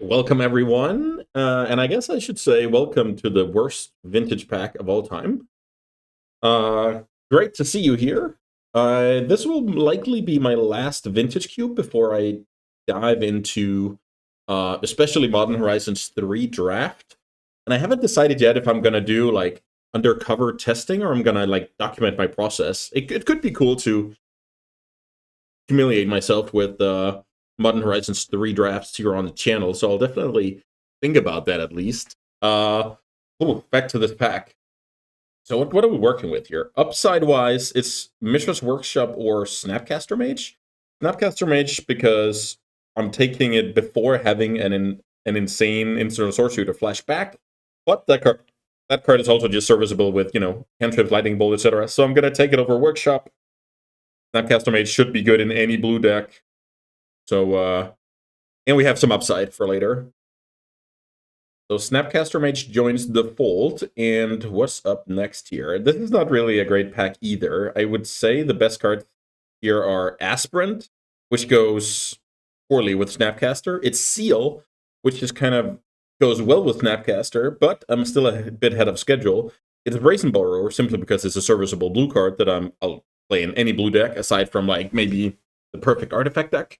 Welcome everyone, and I guess I should say welcome to the worst vintage pack of all time. Uh, Great to see you here. This will likely be my last vintage cube before I dive into especially Modern Horizons 3 draft. And I haven't decided yet if I'm gonna do like undercover testing or I'm gonna like document my process. It could be cool to humiliate myself with Modern Horizons 3 drafts here on the channel, so I'll definitely think about that at least. Back to this pack. So what are we working with here? Upside-wise, it's Mishra's Workshop or Snapcaster Mage. Snapcaster Mage because I'm taking it before having an insane instant sorcery to flash back, but that card is also just serviceable with, cantrip, lightning bolt, etc. So I'm gonna take it over Workshop. Snapcaster Mage should be good in any blue deck. So, and we have some upside for later. So Snapcaster Mage joins the fold, and what's up next here? This is not really a great pack either. I would say the best cards here are Aspirant, which goes poorly with Snapcaster. It's Seal, which is kind of goes well with Snapcaster, but I'm still a bit ahead of schedule. It's Brazen Borrower, simply because it's a serviceable blue card that I'll play in any blue deck, aside from like maybe the perfect artifact deck.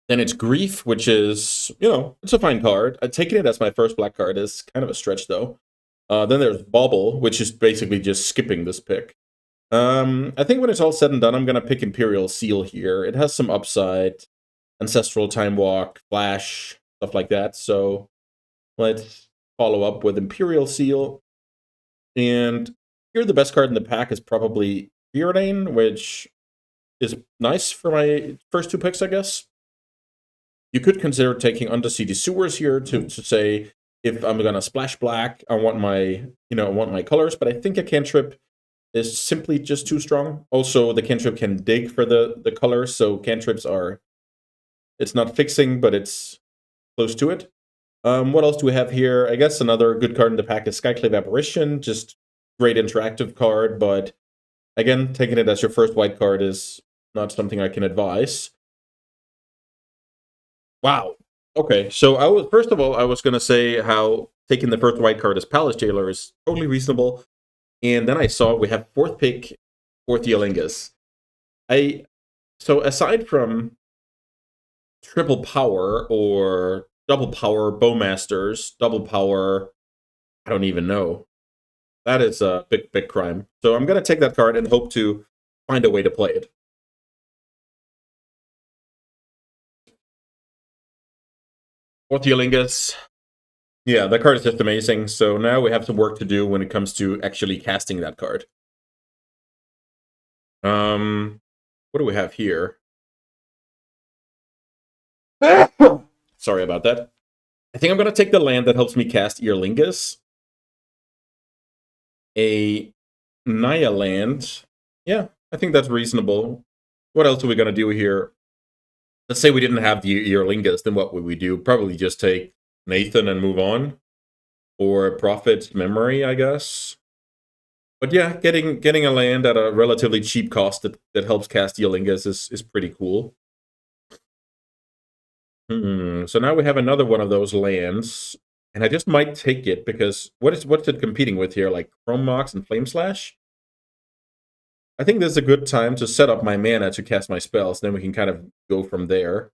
Then it's Grief, which is, it's a fine card. Taking it as my first black card is kind of a stretch, though. Then there's Bauble, which is basically just skipping this pick. I think when it's all said and done, I'm going to pick Imperial Seal here. It has some upside, Ancestral Time Walk, Flash, stuff like that. So let's follow up with Imperial Seal. And here the best card in the pack is probably Preordain, which is nice for my first two picks, I guess. You could consider taking Undercity Sewers here to say, if I'm gonna splash black, I want my colors, but I think a cantrip is simply just too strong. Also, the cantrip can dig for the colors, so cantrips it's not fixing, but it's close to it. What else do we have here? I guess another good card in the pack is Skyclave Apparition, just great interactive card, but again, taking it as your first white card is not something I can advise. Wow. Okay, so first of all, I was gonna say how taking the first white card as Palace Jailer is totally reasonable, and then I saw we have fourth pick, fourth Yolingus. So aside from triple power or double power Bowmasters, double power, I don't even know. That is a big crime. So I'm gonna take that card and hope to find a way to play it. Fourth Yolingus. Yeah, that card is just amazing. So now we have some work to do when it comes to actually casting that card. What do we have here? Sorry about that. I think I'm going to take the land that helps me cast Earlingus. A Naya land. Yeah, I think that's reasonable. What else are we going to do here? Let's say we didn't have the Earlingus, then what would we do? Probably just take Nathan and move on. Or Prophet's Memory, I guess. But yeah, getting a land at a relatively cheap cost that helps cast Yolingas is pretty cool. So now we have another one of those lands, and I just might take it because what's it competing with here? Like Chrome Mox and Flame Slash? I think this is a good time to set up my mana to cast my spells, then we can kind of go from there.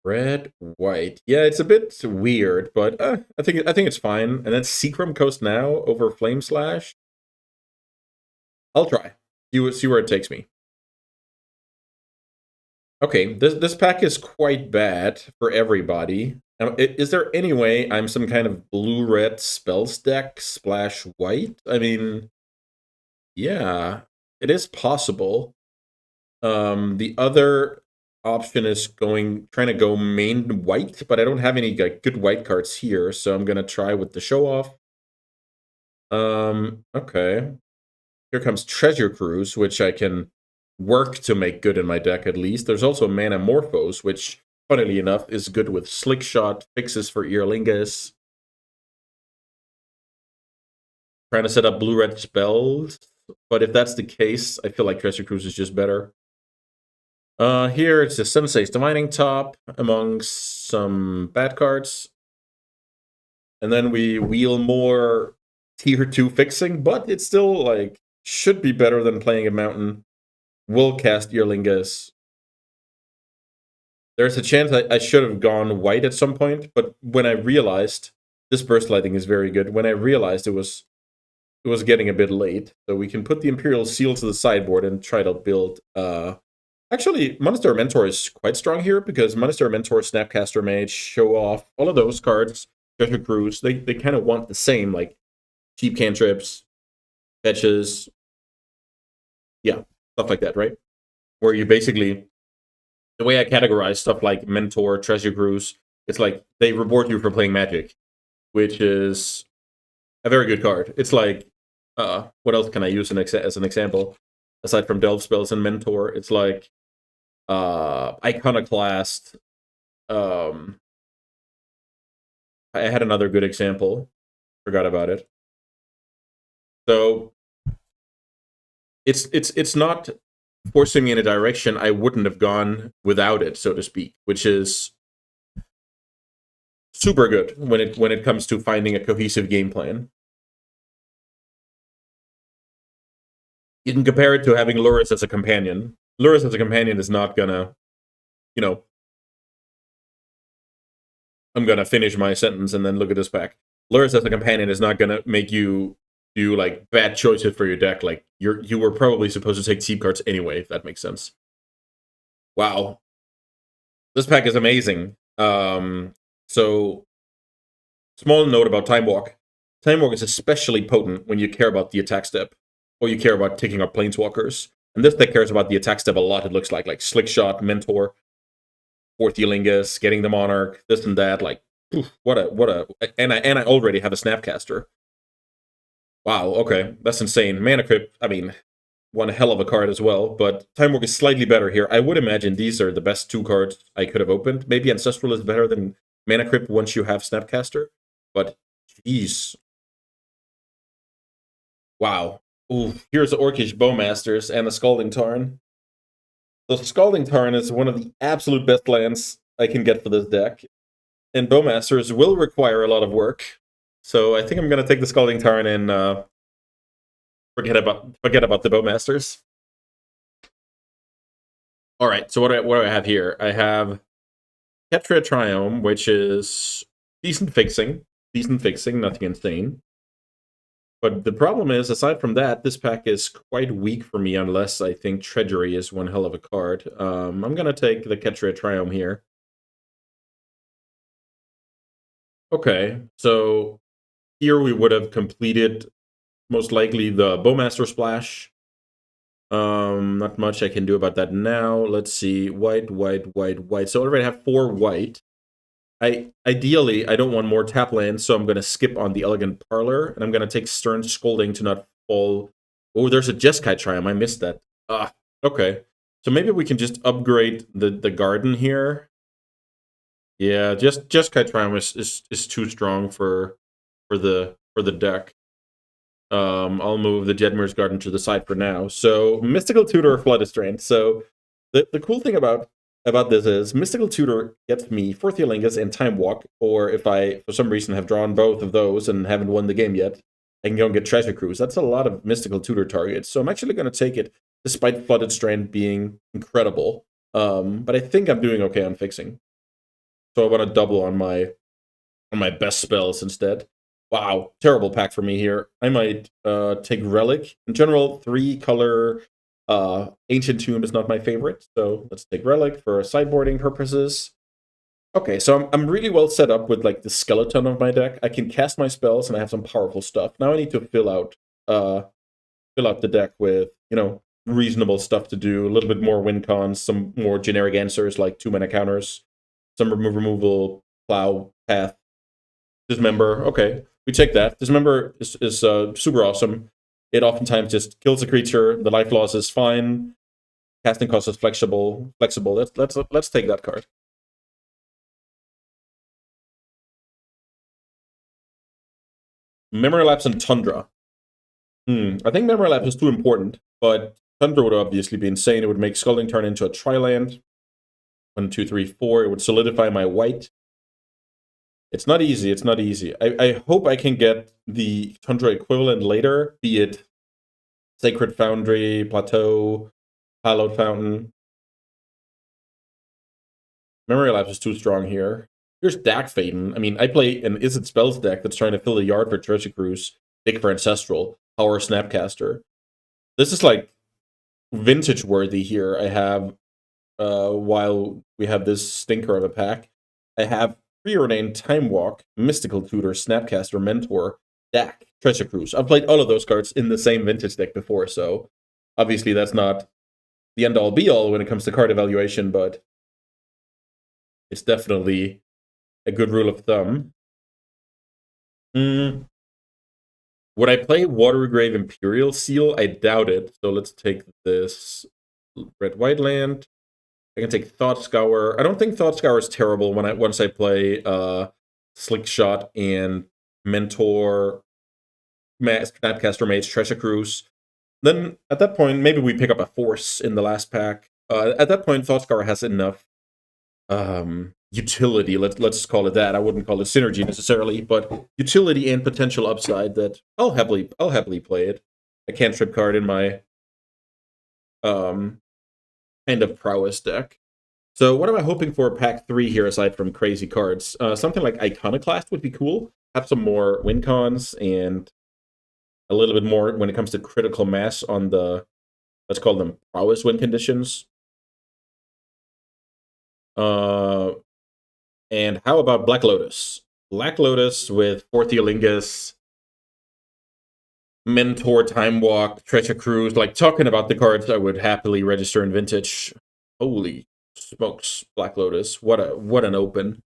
Red, white. Yeah, it's a bit weird, but I think it's fine. And then Seacrum Coast now over Flame Slash. I'll try. See where it takes me. Okay, this pack is quite bad for everybody. Is there any way I'm some kind of blue-red spells deck splash white? I mean, yeah, it is possible. The other option is trying to go main white, but I don't have any like, good white cards here, so I'm gonna try with the show off. Okay. Here comes Treasure Cruise, which I can work to make good in my deck at least. There's also Manamorphose, which, funnily enough, is good with Slick Shot, fixes for Earlingus. Trying to set up blue-red spells, but if that's the case, I feel like Treasure Cruise is just better. Here it's the Sensei's Divining Top amongst some bad cards. And then we wheel more tier 2 fixing, but it's still like should be better than playing a mountain. Will cast Earlingus. There's a chance I should have gone white at some point, but when I realized this burst lighting is very good, when I realized it was getting a bit late, so we can put the Imperial Seal to the sideboard and try to build. Actually, Monastery Mentor is quite strong here because Monastery Mentor, Snapcaster Mage, Show Off, all of those cards, Treasure Cruise, they kind of want the same, like cheap cantrips, fetches, yeah, stuff like that, right? Where you basically, the way I categorize stuff like Mentor, Treasure Cruise, it's like they reward you for playing Magic, which is a very good card. It's like, what else can I use as an example? Aside from Delve Spells and Mentor, it's like Iconoclast. I had another good example. Forgot about it. So it's not forcing me in a direction I wouldn't have gone without it, so to speak, which is super good when it comes to finding a cohesive game plan. You can compare it to having Luris as a companion. Luris as a companion is not gonna, you know, I'm gonna finish my sentence and then look at this pack. Luris as a companion is not gonna make you do like bad choices for your deck. Like you were probably supposed to take cheap cards anyway, if that makes sense. Wow. This pack is amazing. So small note about Time Walk. Time Walk is especially potent when you care about the attack step, or you care about taking out Planeswalkers. And this deck cares about the attack step a lot, it looks like Slick Shot, Mentor, Fourth Elingus, getting the Monarch, this and that. Like, what a and I already have a Snapcaster. Wow, okay, that's insane. Mana Crypt, I mean, one hell of a card as well, but Time Walk is slightly better here. I would imagine these are the best two cards I could have opened. Maybe Ancestral is better than Mana Crypt once you have Snapcaster, but jeez. Wow. Ooh, here's the Orcish Bowmasters and the Scalding Tarn. So Scalding Tarn is one of the absolute best lands I can get for this deck, and Bowmasters will require a lot of work. So I think I'm gonna take the Scalding Tarn and forget about the Bowmasters. All right. So what do I have here? I have Ketra Triome, which is decent fixing, nothing insane. But the problem is, aside from that, this pack is quite weak for me unless I think Treasury is one hell of a card. I'm going to take the Ketra Triome here. Okay, so here we would have completed, most likely, the Bowmaster Splash. Not much I can do about that now. Let's see. White, white, white, white. So I already have 4 white. Ideally, I don't want more tap lands, so I'm going to skip on the Elegant Parlor, and I'm going to take Stern Scolding to not fall. Oh, there's a Jeskai Triumph. I missed that. Okay. So maybe we can just upgrade the garden here. Yeah, just Jeskai Triumph is too strong for the deck. I'll move the Jedmir's Garden to the side for now. So Mystical Tutor, Flooded Strand. So the cool thing about this is Mystical Tutor gets me Fourth Elingus and Time Walk, or if I, for some reason, have drawn both of those and haven't won the game yet, I can go and get Treasure Cruise. That's a lot of Mystical Tutor targets, so I'm actually going to take it, despite Flooded Strand being incredible. But I think I'm doing okay on fixing. So I want to double on my best spells instead. Wow, terrible pack for me here. I might take Relic. In general, 3-color Ancient Tomb is not my favorite, so let's take Relic for sideboarding purposes. Okay, so I'm really well set up with like the skeleton of my deck. I can cast my spells and I have some powerful stuff. Now I need to fill out the deck with, reasonable stuff to do, a little bit more win cons, some more generic answers like 2-mana counters, some removal, plow, path, Dismember. Okay, we take that. Dismember is super awesome. It oftentimes just kills a creature. The life loss is fine. Casting cost is flexible. Let's take that card. Memory Lapse and Tundra. I think Memory Lapse is too important, but Thunder would obviously be insane. It would make Scalding Tarn into a tri-land. 1, 2, 3, 4. It would solidify my white. It's not easy. It's not easy. I hope I can get the Tundra equivalent later, be it Sacred Foundry, Plateau, Hallowed Fountain. Memory Lapse is too strong here. Here's Dak Faden. I mean, I play an Is It Spells deck that's trying to fill the yard for Treasure Cruise, dig for Ancestral, Power Snapcaster. This is like vintage worthy here. I have, while we have this stinker of a pack, I have Preordained Time Walk, Mystical Tutor, Snapcaster, Mentor, Dak, Treasure Cruise. I've played all of those cards in the same vintage deck before, so obviously that's not the end-all be-all when it comes to card evaluation, but it's definitely a good rule of thumb. Would I play Watergrave Imperial Seal? I doubt it. So let's take this red-white land. I can take Thought Scour. I don't think Thought Scour is terrible once I play Slick Shot and Mentor, Snapcaster Mage, Treasure Cruise. Then at that point, maybe we pick up a Force in the last pack. At that point, Thought Scour has enough utility, let's call it that. I wouldn't call it synergy necessarily, but utility and potential upside that I'll happily play it. A cantrip card in my kind of prowess deck. So what am I hoping for pack 3 here aside from crazy cards? Something like Iconoclast would be cool. Have some more win cons and a little bit more when it comes to critical mass on the, let's call them prowess win conditions. And how about Black Lotus? Black Lotus with Fourth Eolingus, Mentor, Time Walk, Treasure Cruise. Like, talking about the cards I would happily register in Vintage. Holy smokes, Black Lotus. What an open.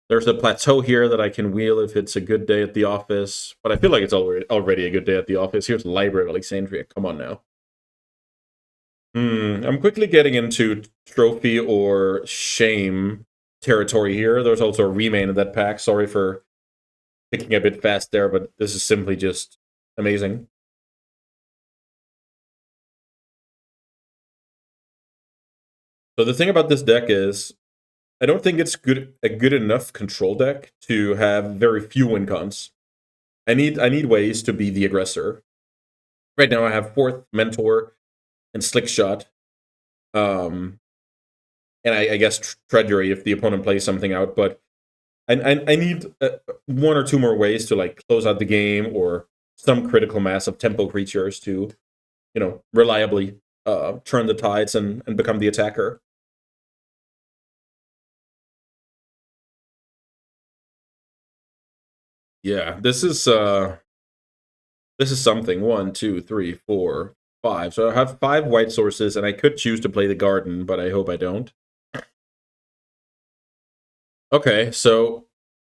There's a Plateau here that I can wheel if it's a good day at the office. But I feel like it's already a good day at the office. Here's Library of Alexandria. Come on now. I'm quickly getting into Trophy or Shame territory here. There's also a remain in that pack. Sorry for picking a bit fast there, but this is simply just amazing. So the thing about this deck is, I don't think it's a good enough control deck to have very few win cons. I need ways to be the aggressor. Right now I have Fourth, Mentor, and Slick Shot. And I guess Treachery if the opponent plays something out, but I need 1 or 2 more ways to like close out the game, or some critical mass of tempo creatures to, reliably turn the tides and become the attacker. Yeah, this is something. 1, 2, 3, 4, 5. So I have 5 white sources, and I could choose to play the garden, but I hope I don't. Okay, so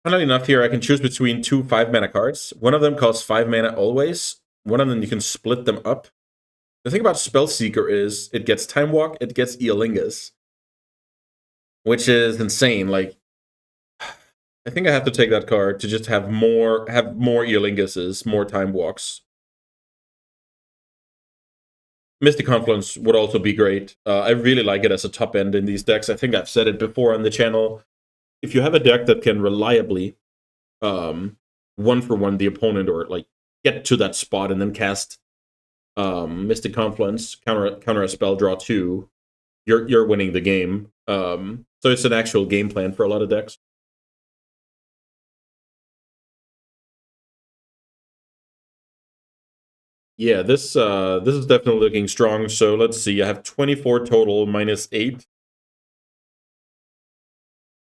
funnily enough here, I can choose between 2 5-mana cards. One of them costs 5 mana always. One of them you can split them up. The thing about Spellseeker is it gets Time Walk, it gets Eolingus, which is insane. Like, I think I have to take that card to just have more Eolinguses, more Time Walks. Mystic Confluence would also be great. I really like it as a top end in these decks. I think I've said it before on the channel. If you have a deck that can reliably 1-for-1 the opponent, or like get to that spot and then cast Mystic Confluence, counter a spell, draw 2, you're winning the game. So it's an actual game plan for a lot of decks. Yeah, this is definitely looking strong. So let's see. I have 24 total minus 8.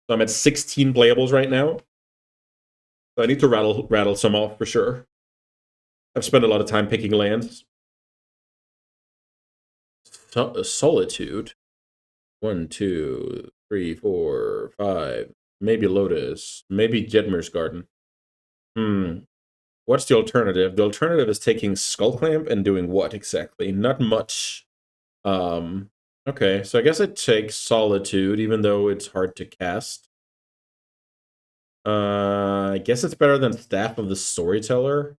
So I'm at 16 playables right now. So I need to rattle some off for sure. I've spent a lot of time picking lands. Solitude. 1, 2, 3, 4, 5. Maybe Lotus. Maybe Jedmir's Garden. What's the alternative? The alternative is taking Skullclamp and doing what exactly? Not much. Okay, so I guess I take Solitude, even though it's hard to cast. I guess it's better than Staff of the Storyteller.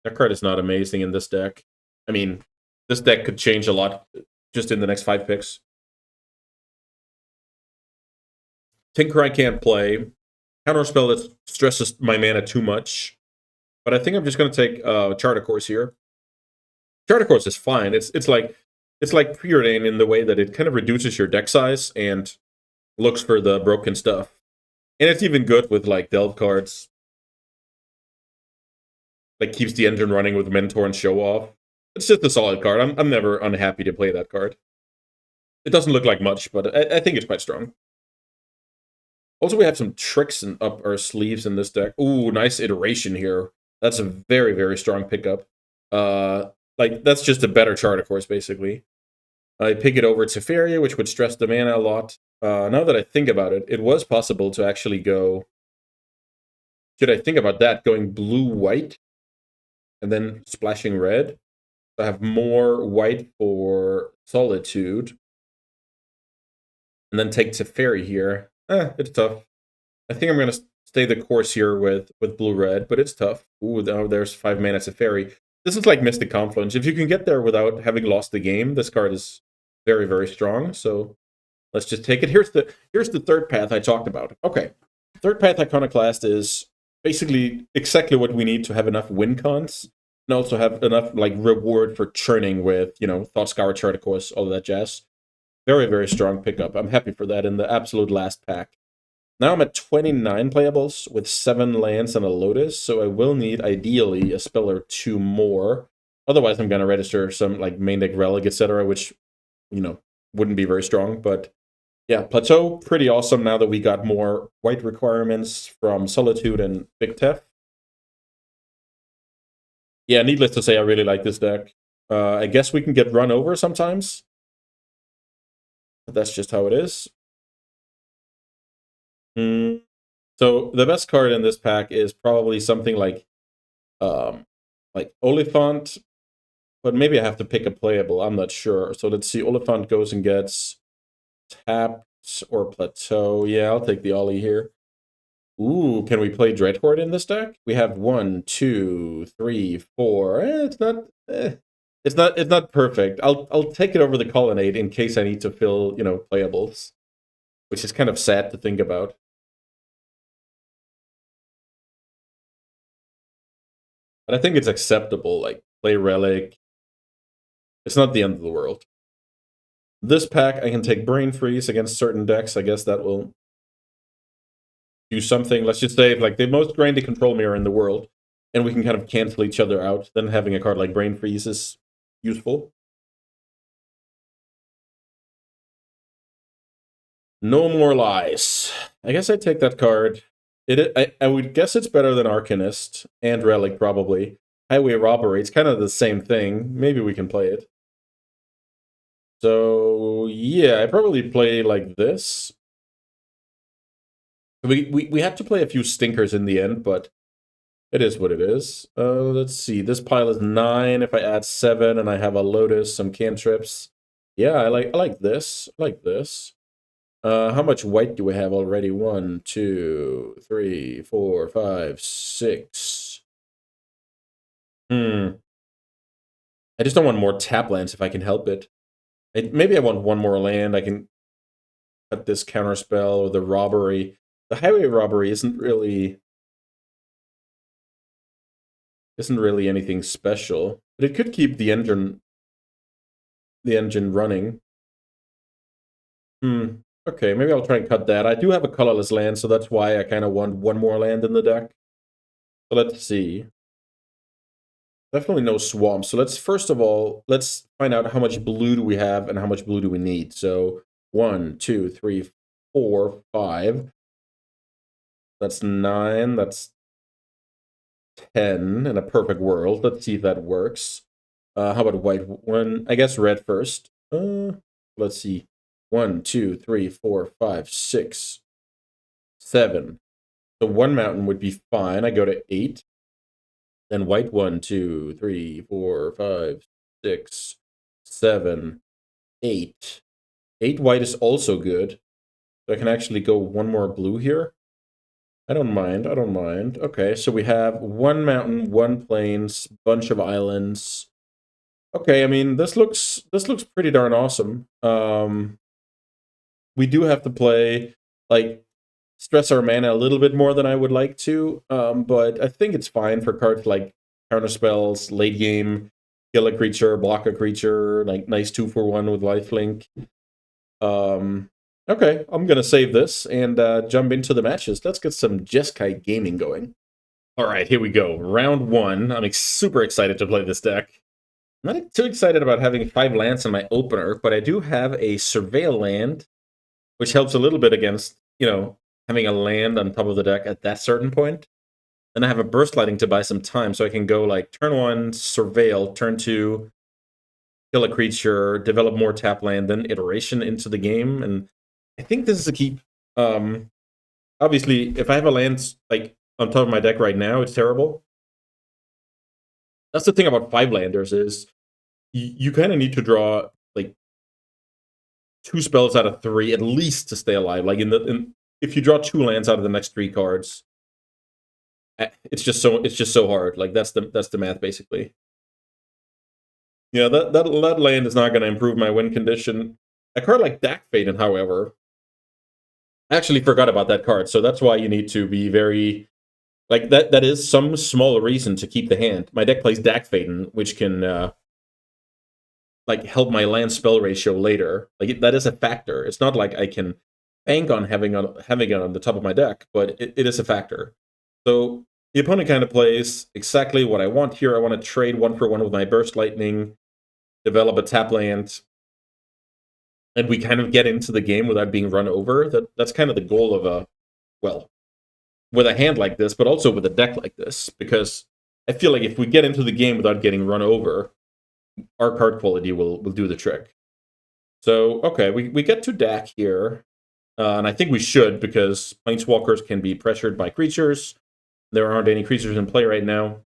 That card is not amazing in this deck. I mean, This deck could change a lot just in the next 5 picks. Tinker I can't play. Counterspell that stresses my mana too much. But I think I'm just going to take Chart of Course here. Chart of Course is fine. It's like Preordain in the way that it kind of reduces your deck size and looks for the broken stuff. And it's even good with like Delve cards. Like keeps the engine running with Mentor and Show Off. It's just a solid card. I'm never unhappy to play that card. It doesn't look like much, but I think it's quite strong. Also, we have some tricks up our sleeves in this deck. Ooh, nice iteration here. That's a very, very strong pickup. Like, that's just a better chart, of course, basically. I pick it over Teferi, which would stress the mana a lot. Now that I think about it, it was possible to actually go... Should I think about that? Going blue-white, and then splashing red. I have more white for Solitude. And then take Teferi here. It's tough. I think I'm going to stay the course here with blue-red, but it's tough. Ooh, there's 5 mana Teferi. This is like Mystic Confluence. If you can get there without having lost the game, this card is very, very strong. So let's just take it. Here's the third path I talked about. Okay. Third path Iconoclast is basically exactly what we need to have enough win cons and also have enough like reward for churning with, you know, Thought Scour, Chart, of course, all of that jazz. Very, very strong pickup. I'm happy for that in the absolute last pack. Now I'm at 29 playables with 7 lands and a Lotus, so I will need, ideally, a spell or 2 more. Otherwise, I'm going to register some like main deck Relic, etc., which, you know, wouldn't be very strong. But yeah, Plateau, pretty awesome now that we got more white requirements from Solitude and Big Tef. Yeah, needless to say, I really like this deck. I guess we can get run over sometimes. But that's just how it is. So the best card in this pack is probably something like Oliphant, but maybe I have to pick a playable. I'm not sure. So let's see. Oliphant goes and gets tapped or Plateau. Yeah, I'll take the Ollie here. Ooh, can we play Dreadhorde in this deck? We have 1, 2, 3, 4. It's not perfect. I'll take it over the Colonnade in case I need to fill, you know, playables, which is kind of sad to think about. But I think it's acceptable. Like, play Relic. It's not the end of the world. This pack, I can take Brain Freeze against certain decks. I guess that will do something. Let's just say, like, the most grindy control mirror in the world, and we can kind of cancel each other out. Then having a card like Brain Freeze is useful. No More Lies. I guess I'd take that card. I would guess it's better than Arcanist and Relic, probably. Highway Robbery, it's kind of the same thing. Maybe we can play it. So, yeah, I probably play like this. We have to play a few stinkers in the end, but it is what it is. Let's see. This pile is 9. If I add 7 and I have a Lotus, some cantrips. Yeah, I like this. I like this. How much white do we have already? 1, 2, 3, 4, 5, 6. I just don't want more tap lands if I can help it. Maybe I want 1 more land. I can cut this counterspell or the robbery. The highway robbery isn't really anything special, but it could keep the engine running. Okay, maybe I'll try and cut that. I do have a colorless land, so that's why I kind of want 1 more land in the deck. So let's see. Definitely no swamps. So let's first of all, let's find out how much blue do we have and how much blue do we need. So 1, 2, 3, 4, 5. That's 9. That's 10 in a perfect world. Let's see if that works. How about white? One, I guess red first. Let's see. 1, 2, 3, 4, 5, 6, 7. So 1 mountain would be fine. I go to 8. Then white 1, 2, 3, 4, 5, 6, 7, 8. 8 white is also good. So I can actually go 1 more blue here. I don't mind. Okay, so we have 1 mountain, 1 plains, bunch of islands. Okay, I mean this looks pretty darn awesome. We do have to play like stress our mana a little bit more than I would like to, but I think it's fine for cards like counter spells, late game, kill a creature, block a creature, like nice 2-for-1 with lifelink. Okay, I'm gonna save this and jump into the matches. Let's get some Jeskai gaming going. All right, here we go. Round one. I'm super excited to play this deck. I'm not too excited about having 5 lands in my opener, but I do have a Surveil land, which helps a little bit against, having a land on top of the deck at that certain point. And I have a Burst Lighting to buy some time, so I can go like turn 1, Surveil, turn 2, kill a creature, develop more tap land, then iteration into the game. And I think this is a keep. Obviously, if I have a land like on top of my deck right now, it's terrible. That's the thing about 5-landers is you kind of need to draw like 2 spells out of 3 at least to stay alive. Like if you draw 2 lands out of the next 3 cards, it's just so hard. Like that's the math basically. Yeah, that land is not going to improve my win condition. A card like Dak Faden, however, I actually forgot about that card, so that's why you need to be very like that. That is some small reason to keep the hand. My deck plays Dak Faden, which can like help my land spell ratio later. Like that is a factor. It's not like I can bank on having it on the top of my deck, but it is a factor. So the opponent kind of plays exactly what I want here. I want to trade 1-for-1 with my Burst Lightning, develop a tap land, and we kind of get into the game without being run over. That's kind of the goal of with a hand like this, but also with a deck like this, because I feel like if we get into the game without getting run over, our card quality will do the trick. So, okay, we get to Dak here, and I think we should, because Planeswalkers can be pressured by creatures. There aren't any creatures in play right now.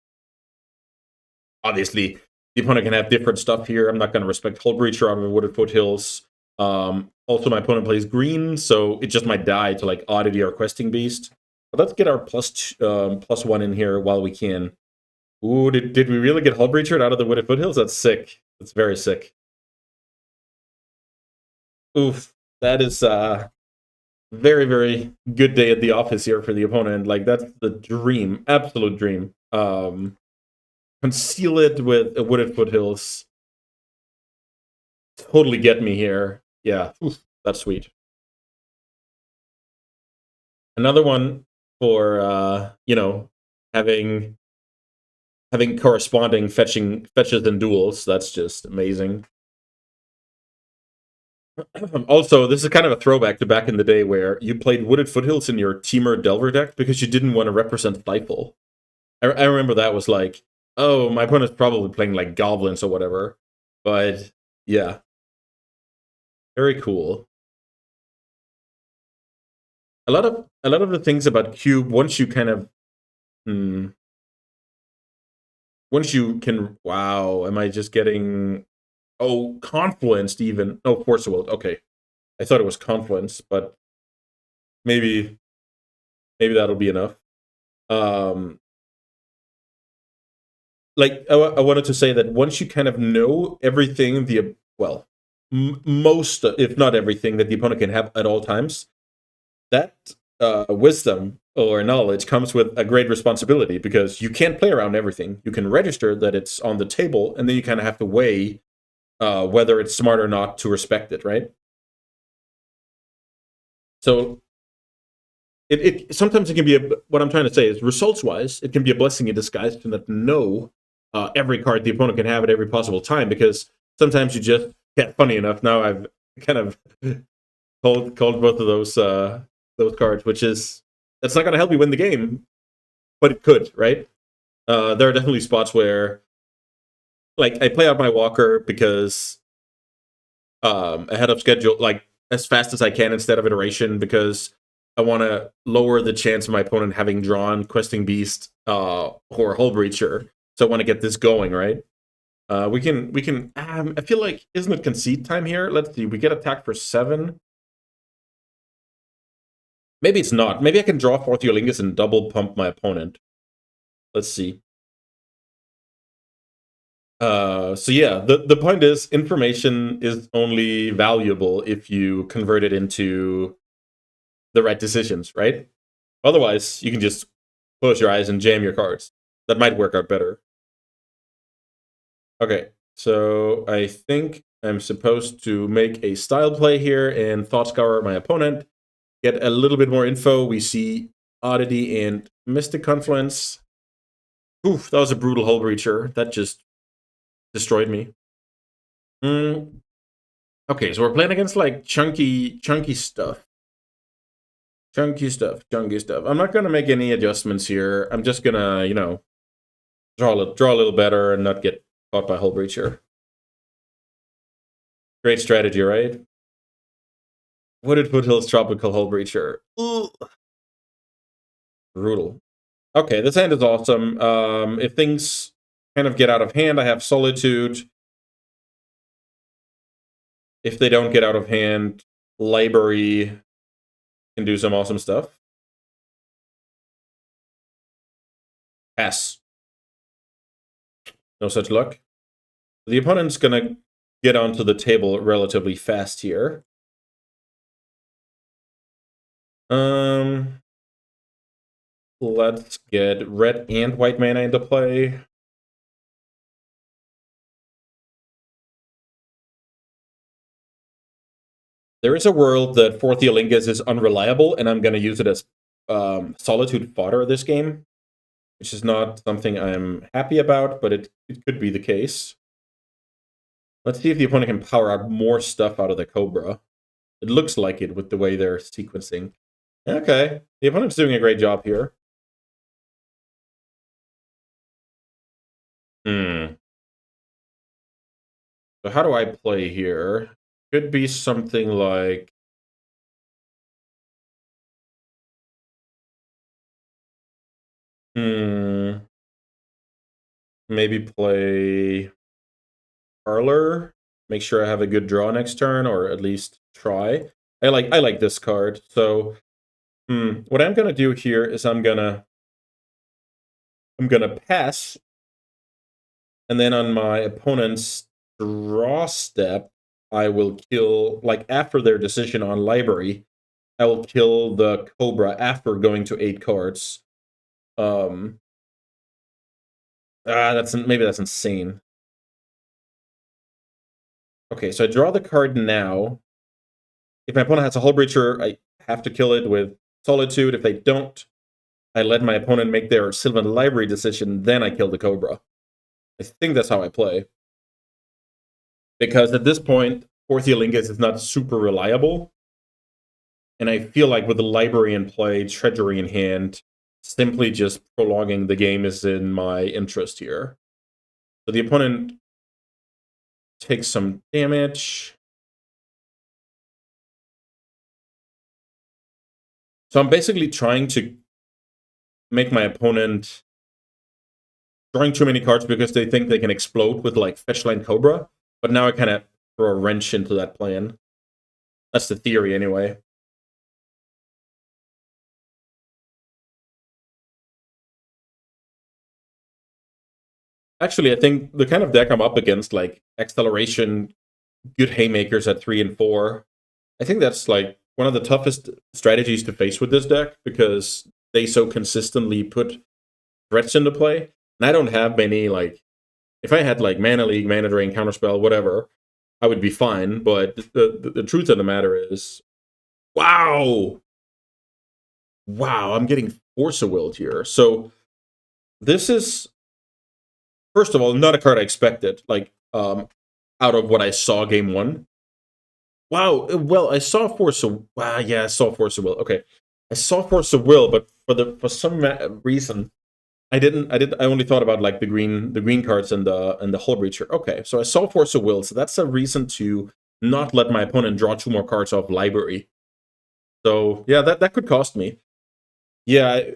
Obviously, the opponent can have different stuff here. I'm not going to respect Hull Breacher out of Wooded Foothills. Also, my opponent plays green, so it just might die to like Oddity or Questing Beast. But let's get our +1 in here while we can. Ooh, did we really get Hull Breacher out of the Wooded Foothills? That's sick. That's very sick. Oof, that is very, very good day at the office here for the opponent. Like, that's the dream, absolute dream. Conceal it with Wooded Foothills. Totally get me here. Yeah, oof, that's sweet. Another one for having corresponding fetches and duels. That's just amazing. Also, this is kind of a throwback to back in the day where you played Wooded Foothills in your Teamer Delver deck because you didn't want to represent Stifle. I remember that was like, oh, my opponent's probably playing like Goblins or whatever. But yeah, very cool. A lot of the things about Cube, once you kind of once you can, wow, am I just getting, oh, Confluenced even? Oh, Force of Will. Okay, I thought it was Confluence, but maybe that'll be enough. Like I wanted to say that once you kind of know everything, most, if not everything, that the opponent can have at all times, that wisdom or knowledge comes with a great responsibility, because you can't play around everything. You can register that it's on the table, and then you kind of have to weigh whether it's smart or not to respect it, right? So it sometimes it can be what I'm trying to say is, results wise, it can be a blessing in disguise to not know every card the opponent can have at every possible time, because sometimes you just get funny enough. Now I've kind of called both of those cards, which is, that's not going to help you win the game, but it could, right? There are definitely spots where, like, I play out my Walker because ahead of schedule, like as fast as I can instead of iteration, because I want to lower the chance of my opponent having drawn Questing Beast or Hull Breacher. So I want to get this going, right? We can. I feel like, isn't it concede time here? Let's see. We get attacked for 7. Maybe it's not. Maybe I can draw 4th Yolingus and double pump my opponent. Let's see. So yeah, the point is information is only valuable if you convert it into the right decisions, right? Otherwise, you can just close your eyes and jam your cards. That might work out better. Okay, so I think I'm supposed to make a style play here and thought scour my opponent, get a little bit more info. We see Oddity and Mystic Confluence. Oof, that was a brutal Hull Breacher. That just destroyed me. Okay, so we're playing against like chunky stuff. Chunky stuff. I'm not gonna make any adjustments here. I'm just gonna, draw a little better and not get caught by Hull Breacher. Great strategy, right? Wooded Foothills Tropical Hull Breacher. Ooh. Brutal. Okay, this hand is awesome. If things kind of get out of hand, I have Solitude. If they don't get out of hand, Library can do some awesome stuff. Pass. No such luck. The opponent's gonna get onto the table relatively fast here. Let's get red and white mana into play. There is a world that Fortheolingus is unreliable, and I'm going to use it as Solitude fodder this game, which is not something I'm happy about, but it could be the case. Let's see if the opponent can power out more stuff out of the Cobra. It looks like it with the way they're sequencing. Okay, the opponent's doing a great job here. So how do I play here? Could be something like... Maybe play Parlor. Make sure I have a good draw next turn, or at least try. I like this card. So what I'm gonna do here is I'm gonna pass, and then on my opponent's draw step, I will kill, like after their decision on Library, I will kill the Cobra after going to 8 cards. Maybe that's insane. Okay, so I draw the card now. If my opponent has a Hull Breacher, I have to kill it with Solitude. If they don't, I let my opponent make their Sylvan Library decision, then I kill the Cobra. I think that's how I play. Because at this point, Fortheolingus is not super reliable. And I feel like with the Library in play, Treasury in hand, simply just prolonging the game is in my interest here. So the opponent takes some damage. So I'm basically trying to make my opponent drawing too many cards because they think they can explode with like Fetchline Cobra. But now I kind of throw a wrench into that plan. That's the theory anyway. Actually, I think the kind of deck I'm up against, like Acceleration, good Haymakers at 3 and 4, I think that's like one of the toughest strategies to face with this deck because they so consistently put threats into play. And I don't have many, like, if I had like Mana League, Mana Drain, Counterspell, whatever, I would be fine. But the truth of the matter is, wow! Wow, I'm getting Force of Will here. So this is, first of all, not a card I expected, like, out of what I saw game 1. Wow, well, I saw Force of... Wow, yeah, I saw Force of Will. Okay. I saw Force of Will, but for some reason, I only thought about like the green cards and the Hull Breacher. Okay, so I saw Force of Will, so that's a reason to not let my opponent draw 2 more cards off Library. So yeah, that could cost me. Yeah, I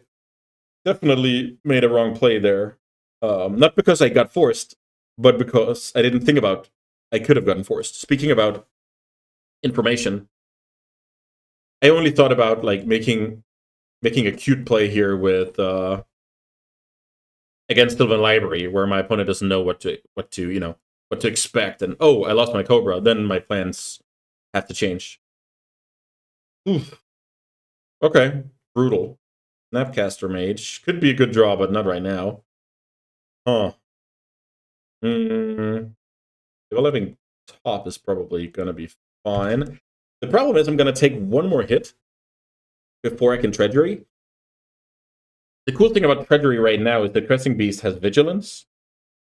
definitely made a wrong play there. Not because I got forced, but because I didn't think about I could have gotten forced. Speaking about information, I only thought about like making a cute play here with against Sylvan Library, where my opponent doesn't know what to expect, and oh, I lost my Cobra, then my plans have to change. Oof. Okay, brutal. Snapcaster Mage could be a good draw, but not right now. Huh. Developing top is probably gonna be fine. The problem is I'm gonna take one more hit before I can Treasury. The cool thing about Treasury right now is the Cresting Beast has Vigilance,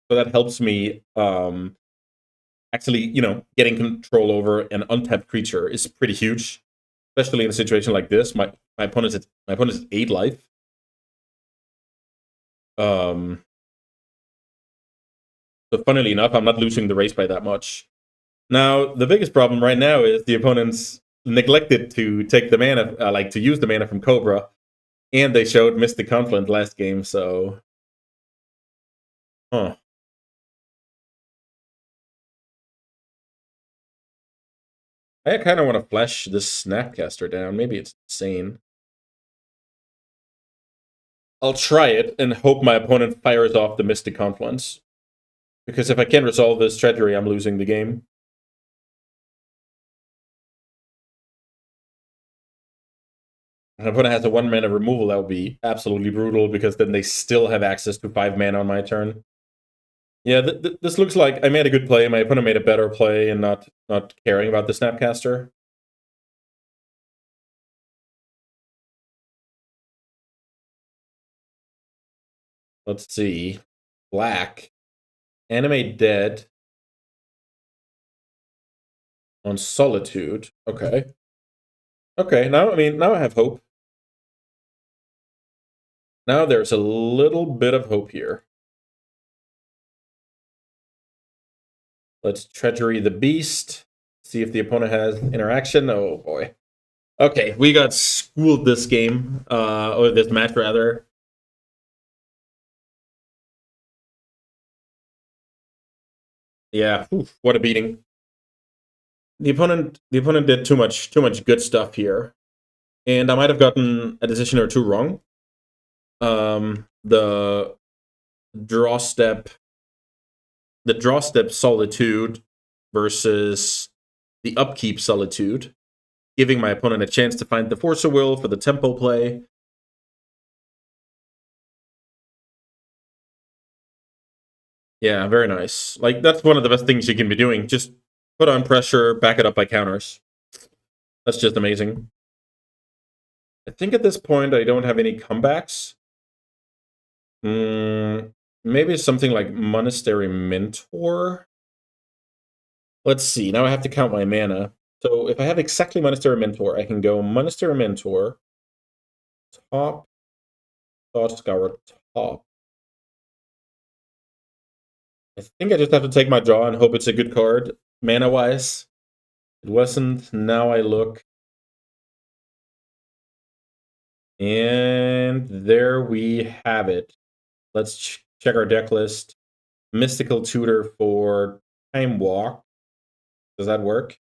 so that helps me actually, getting control over an untapped creature is pretty huge, especially in a situation like this. My opponent's at 8 life. So funnily enough, I'm not losing the race by that much. Now, the biggest problem right now is the opponent's neglected to take the mana, to use the mana from Cobra, and they showed Mystic Confluence last game, so... Huh. I kind of want to flash this Snapcaster down. Maybe it's insane. I'll try it and hope my opponent fires off the Mystic Confluence. Because if I can't resolve this Treasury, I'm losing the game. And if opponent has a 1-mana removal, that would be absolutely brutal, because then they still have access to 5 mana on my turn. Yeah, this looks like I made a good play. My opponent made a better play and not caring about the Snapcaster. Let's see. Black. Animate Dead. On Solitude. Okay. Okay, now I have hope. Now there's a little bit of hope here. Let's Treasury the Beast. See if the opponent has interaction. Oh boy. Okay, we got schooled this game. Or this match rather. Yeah, oof, what a beating. The opponent did too much good stuff here. And I might have gotten a decision or two wrong. The draw step Solitude versus the upkeep Solitude, giving my opponent a chance to find the Force of Will for the tempo play. Yeah, very nice. Like, that's one of the best things you can be doing. Just put on pressure, back it up by counters. That's just amazing. I think at this point I don't have any comebacks. Maybe something like Monastery Mentor. Let's see. Now I have to count my mana. So if I have exactly Monastery Mentor, I can go Monastery Mentor, top, Thought Scour, top. I think I just have to take my draw and hope it's a good card, mana-wise. It wasn't. Now I look. And there we have it. Let's check our deck list. Mystical Tutor for Time Walk. Does that work?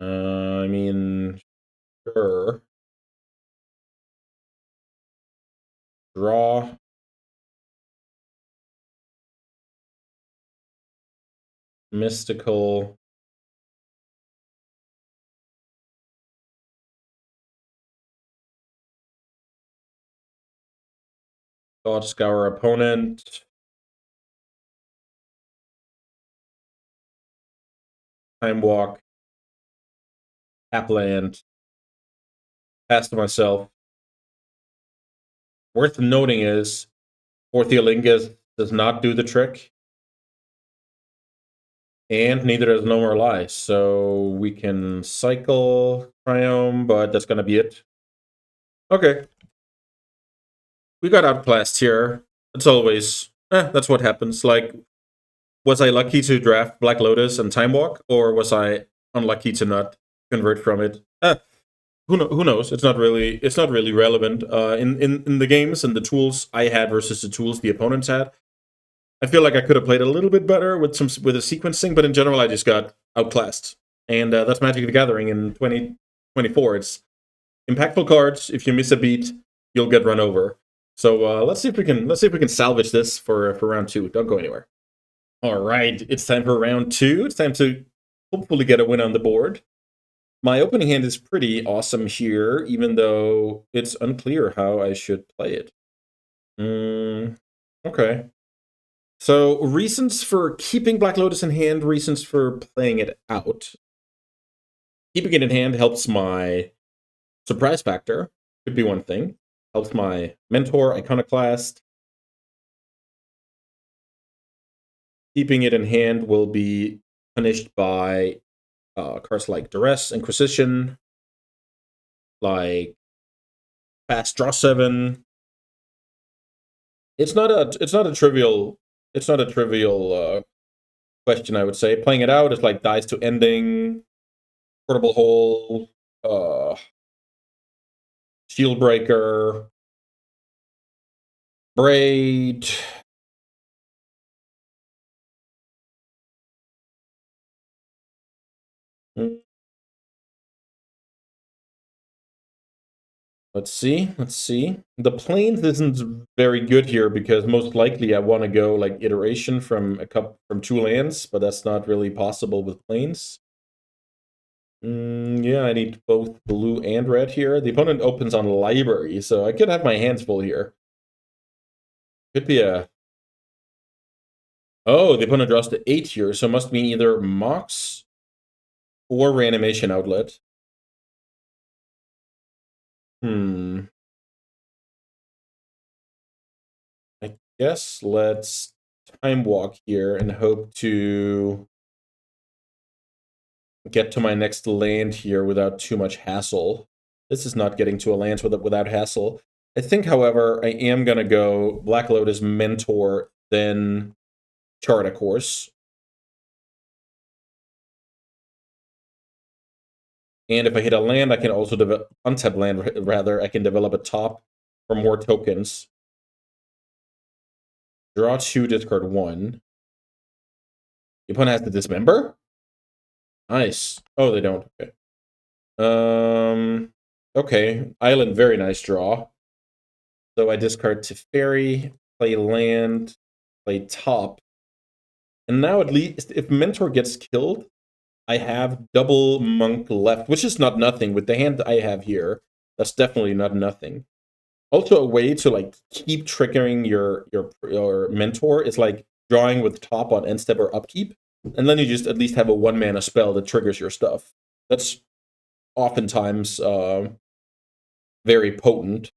I mean, sure. Draw. Mystical. Thought Scour opponent. Time Walk. Tap land. Pass to myself. Worth noting is Orthialingus does not do the trick. And neither does No More Lies. So we can cycle Triumph, but that's going to be it. Okay. We got outclassed here. It's always... that's what happens. Like, was I lucky to draft Black Lotus and Time Walk, or was I unlucky to not convert from it? Who knows? It's not really relevant. In the games and the tools I had versus the tools the opponents had, I feel like I could have played a little bit better with the sequencing, but in general, I just got outclassed. And that's Magic the Gathering in 2024. It's impactful cards. If you miss a beat, you'll get run over. So let's see if we can salvage this for round 2. Don't go anywhere. All right, it's time for round 2. It's time to hopefully get a win on the board. My opening hand is pretty awesome here, even though it's unclear how I should play it. Okay. So reasons for keeping Black Lotus in hand, reasons for playing it out. Keeping it in hand helps my surprise factor, could be one thing. Helps my mentor, iconoclast. Keeping it in hand will be punished by cards like Duress, Inquisition, like Fast Draw 7. It's not a trivial question, I would say. Playing it out is like Dies to Ending, Portable Hole, Shield Breaker, Braid. Let's see. The Plains isn't very good here because most likely I want to go like iteration from 2 lands, but that's not really possible with Plains. Yeah, I need both blue and red here. The opponent opens on library, so I could have my hands full here. Could be a... Oh, the opponent draws to 8 here, so it must be either Mox or Reanimation Outlet. I guess let's time walk here and hope to get to my next land here without too much hassle. This is not getting to a land without hassle. I think, however, I am going to go Black Lotus Mentor, then Chart a Course. And if I hit a land, I can also untap land, rather. I can develop a top for more tokens. Draw 2, discard 1. The opponent has to dismember? Nice. Oh, they don't. Okay. Okay. Island, very nice draw. So I discard Teferi, play land, play top. And now at least if Mentor gets killed, I have double Monk left, which is not nothing. With the hand I have here, that's definitely not nothing. Also, a way to like keep triggering your Mentor is like drawing with top on end step or upkeep, and then you just at least have a 1-mana spell that triggers your stuff. That's oftentimes very potent.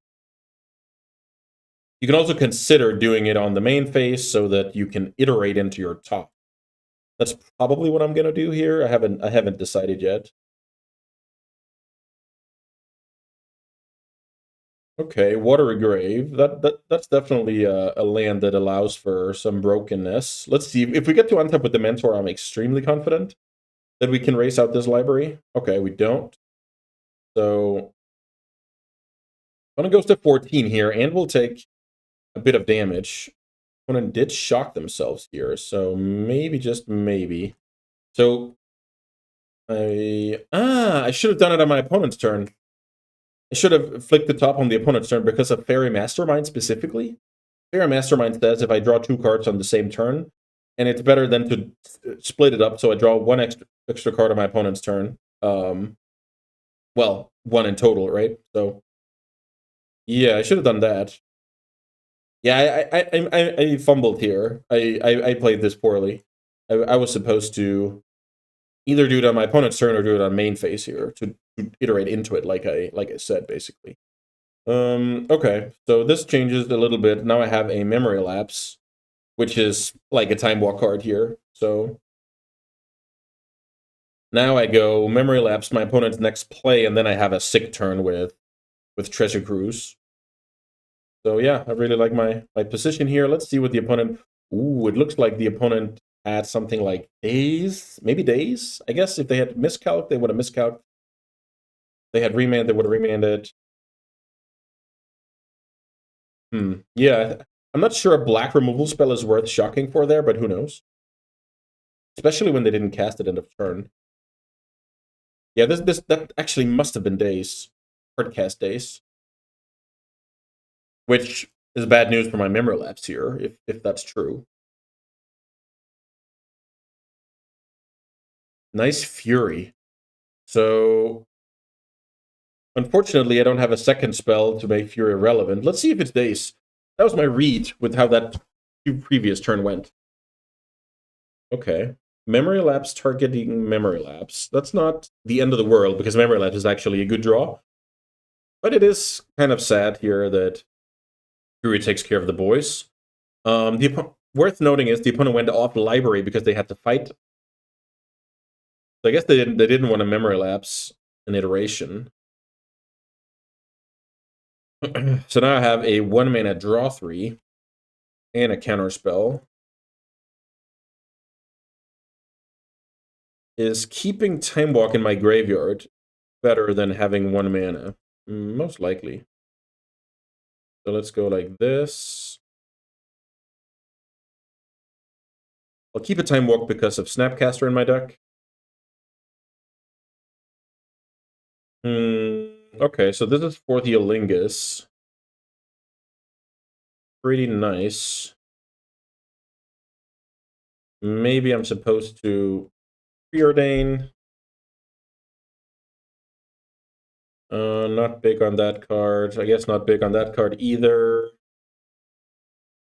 You can also consider doing it on the main phase so that you can iterate into your top. That's probably what I'm gonna do here. I haven't decided yet. Okay, Watery Grave. That's definitely a land that allows for some brokenness. Let's see. If we get to untap with the Mentor, I'm extremely confident that we can race out this library. Okay, we don't. So opponent goes to 14 here, and we'll take a bit of damage. Opponent did shock themselves here, so maybe, just maybe. So I should have done it on my opponent's turn. I should have flicked the top on the opponent's turn because of Fairy Mastermind specifically. Fairy Mastermind says if I draw 2 cards on the same turn, and it's better than to split it up, so I draw 1 extra card on my opponent's turn. Well, 1 in total, right? So, yeah, I should have done that. Yeah, I fumbled here. I played this poorly. I was supposed to either do it on my opponent's turn or do it on main phase here to iterate into it, like I said, basically. Okay, so this changes a little bit. Now I have a Memory Lapse, which is like a Time Walk card here. So now I go Memory Lapse my opponent's next play, and then I have a sick turn with Treasure Cruise. So yeah, I really like my position here. Let's see what the opponent... Ooh, it looks like the opponent had something like Days, maybe Days. I guess if they had miscalc, they would have miscalc. They had remand, they would have remanded. Yeah, I'm not sure a black removal spell is worth shocking for there, but who knows? Especially when they didn't cast it end of turn. Yeah, that actually must have been Days. Hard cast Days. Which is bad news for my memory lapse here, if that's true. Nice Fury. So, unfortunately, I don't have a second spell to make Fury relevant. Let's see if it's Dace. That was my read with how that previous turn went. Okay. Memory lapse targeting memory lapse. That's not the end of the world, because memory lapse is actually a good draw. But it is kind of sad here that Fury takes care of the boys. Worth noting is the opponent went off the library because they had to fight. So I guess they didn't want to memory lapse an iteration. So now I have a 1-mana draw 3 and a counter spell. Is keeping Time Walk in my graveyard better than having 1 mana? Most likely. So let's go like this. I'll keep a Time Walk because of Snapcaster in my deck. Okay, so this is for the Olingus. Pretty nice. Maybe I'm supposed to Preordain. Not big on that card. I guess not big on that card either.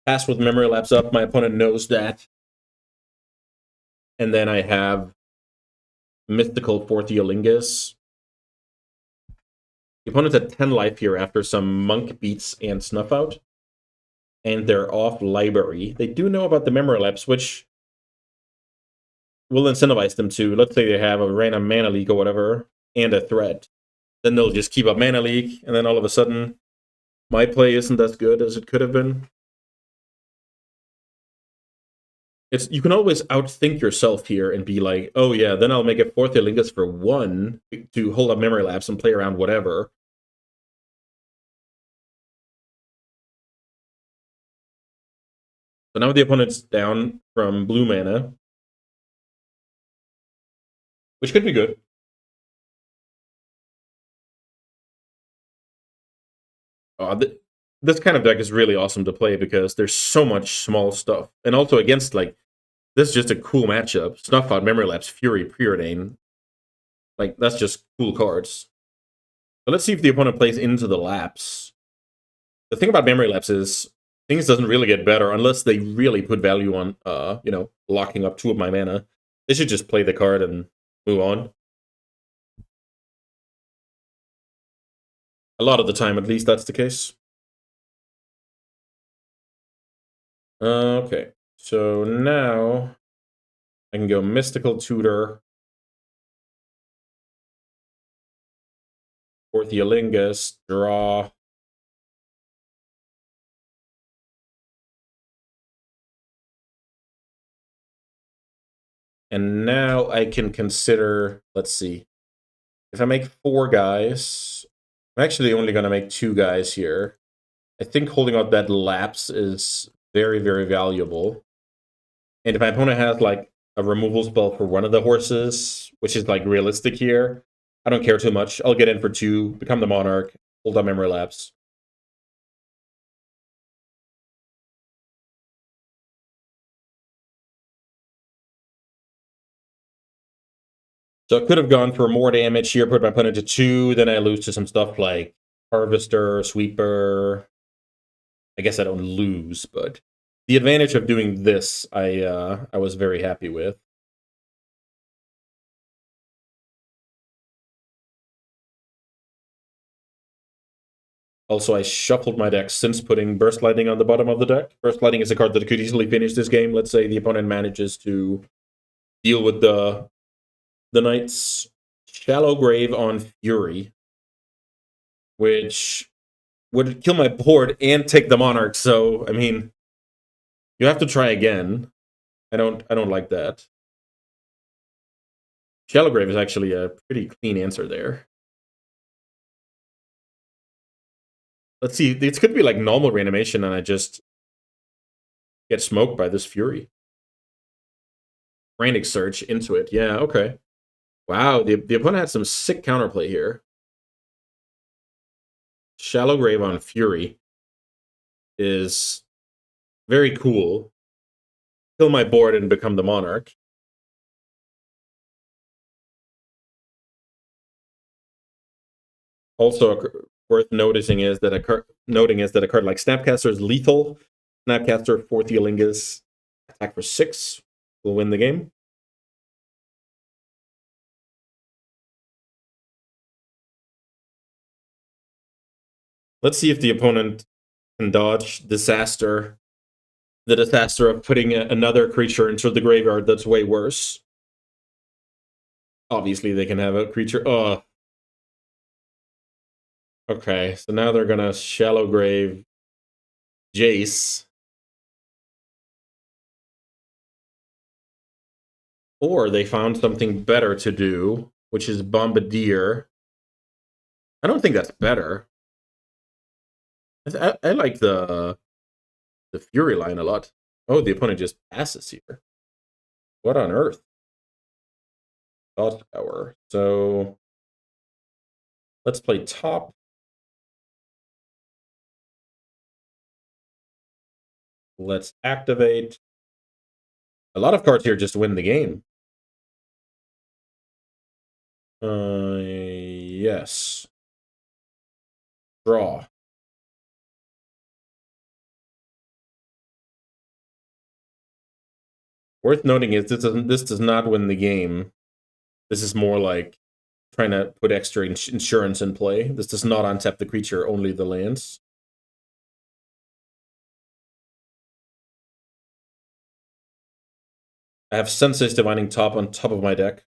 Pass with Memory Lapse up. My opponent knows that. And then I have Mythical for Theolingus. The opponent's at 10 life here after some Monk Beats and Snuff Out. And they're off library. They do know about the Memory Lapse, which will incentivize them to, let's say they have a random Mana Leak or whatever, and a threat. Then they'll just keep up Mana Leak, and then all of a sudden, my play isn't as good as it could have been. You can always outthink yourself here and be like, oh yeah, then I'll make a 4th Theolingus for 1 to hold up Memory Lapse and play around whatever. So now the opponent's down from blue mana, which could be good. This kind of deck is really awesome to play because there's so much small stuff. And also against, like, this is just a cool matchup. Snuff Out, Memory Lapse, Fury, Preordain. Like, that's just cool cards. But let's see if the opponent plays into the lapse. The thing about Memory Lapse is things doesn't really get better unless they really put value on, locking up 2 of my mana. They should just play the card and move on. A lot of the time, at least, that's the case. Okay, so now I can go Mystical Tutor for Theolingus, draw. And now I can consider, let's see, if I make 4 guys, I'm actually only going to make 2 guys here. I think holding out that lapse is very, very valuable. And if my opponent has like a removal spell for one of the horses, which is like realistic here, I don't care too much. I'll get in for 2, become the Monarch, hold on Memory Lapse. So I could have gone for more damage here, put my opponent to 2, then I lose to some stuff like Harvester, Sweeper. I guess I don't lose, but the advantage of doing this, I was very happy with. Also, I shuffled my deck since putting Burst Lightning on the bottom of the deck. Burst Lightning is a card that could easily finish this game. Let's say the opponent manages to deal with the Knights. Shallow Grave on Fury, which would kill my board and take the Monarch. So, I mean, you have to try again. I don't like that. Shallow Grave is actually a pretty clean answer there. Let's see. This could be like normal reanimation, and I just get smoked by this Fury. Frantic Search into it. Yeah, okay. Wow, the opponent had some sick counterplay here. Shallow Grave on Fury. is very cool. Kill my board and become the monarch. Also worth noticing is that a card like Snapcaster is lethal. Snapcaster, 4th Theolingus, attack for 6, will win the game. Let's see if the opponent can dodge disaster. The disaster of putting another creature into the graveyard that's way worse. Obviously, they can have a creature. Oh. Okay, so now they're gonna Shallow Grave Jace. Or they found something better to do, which is Bombardier. I don't think that's better. I like the Fury line a lot. Oh, the opponent just passes here. What on earth? Thought Tower. So let's play top. Let's activate. A lot of cards here just win the game. Yes. Draw. Worth noting is this does not win the game. This is more like trying to put extra insurance in play. This does not untap the creature, only the lands. I have Sensei's Divining Top on top of my deck.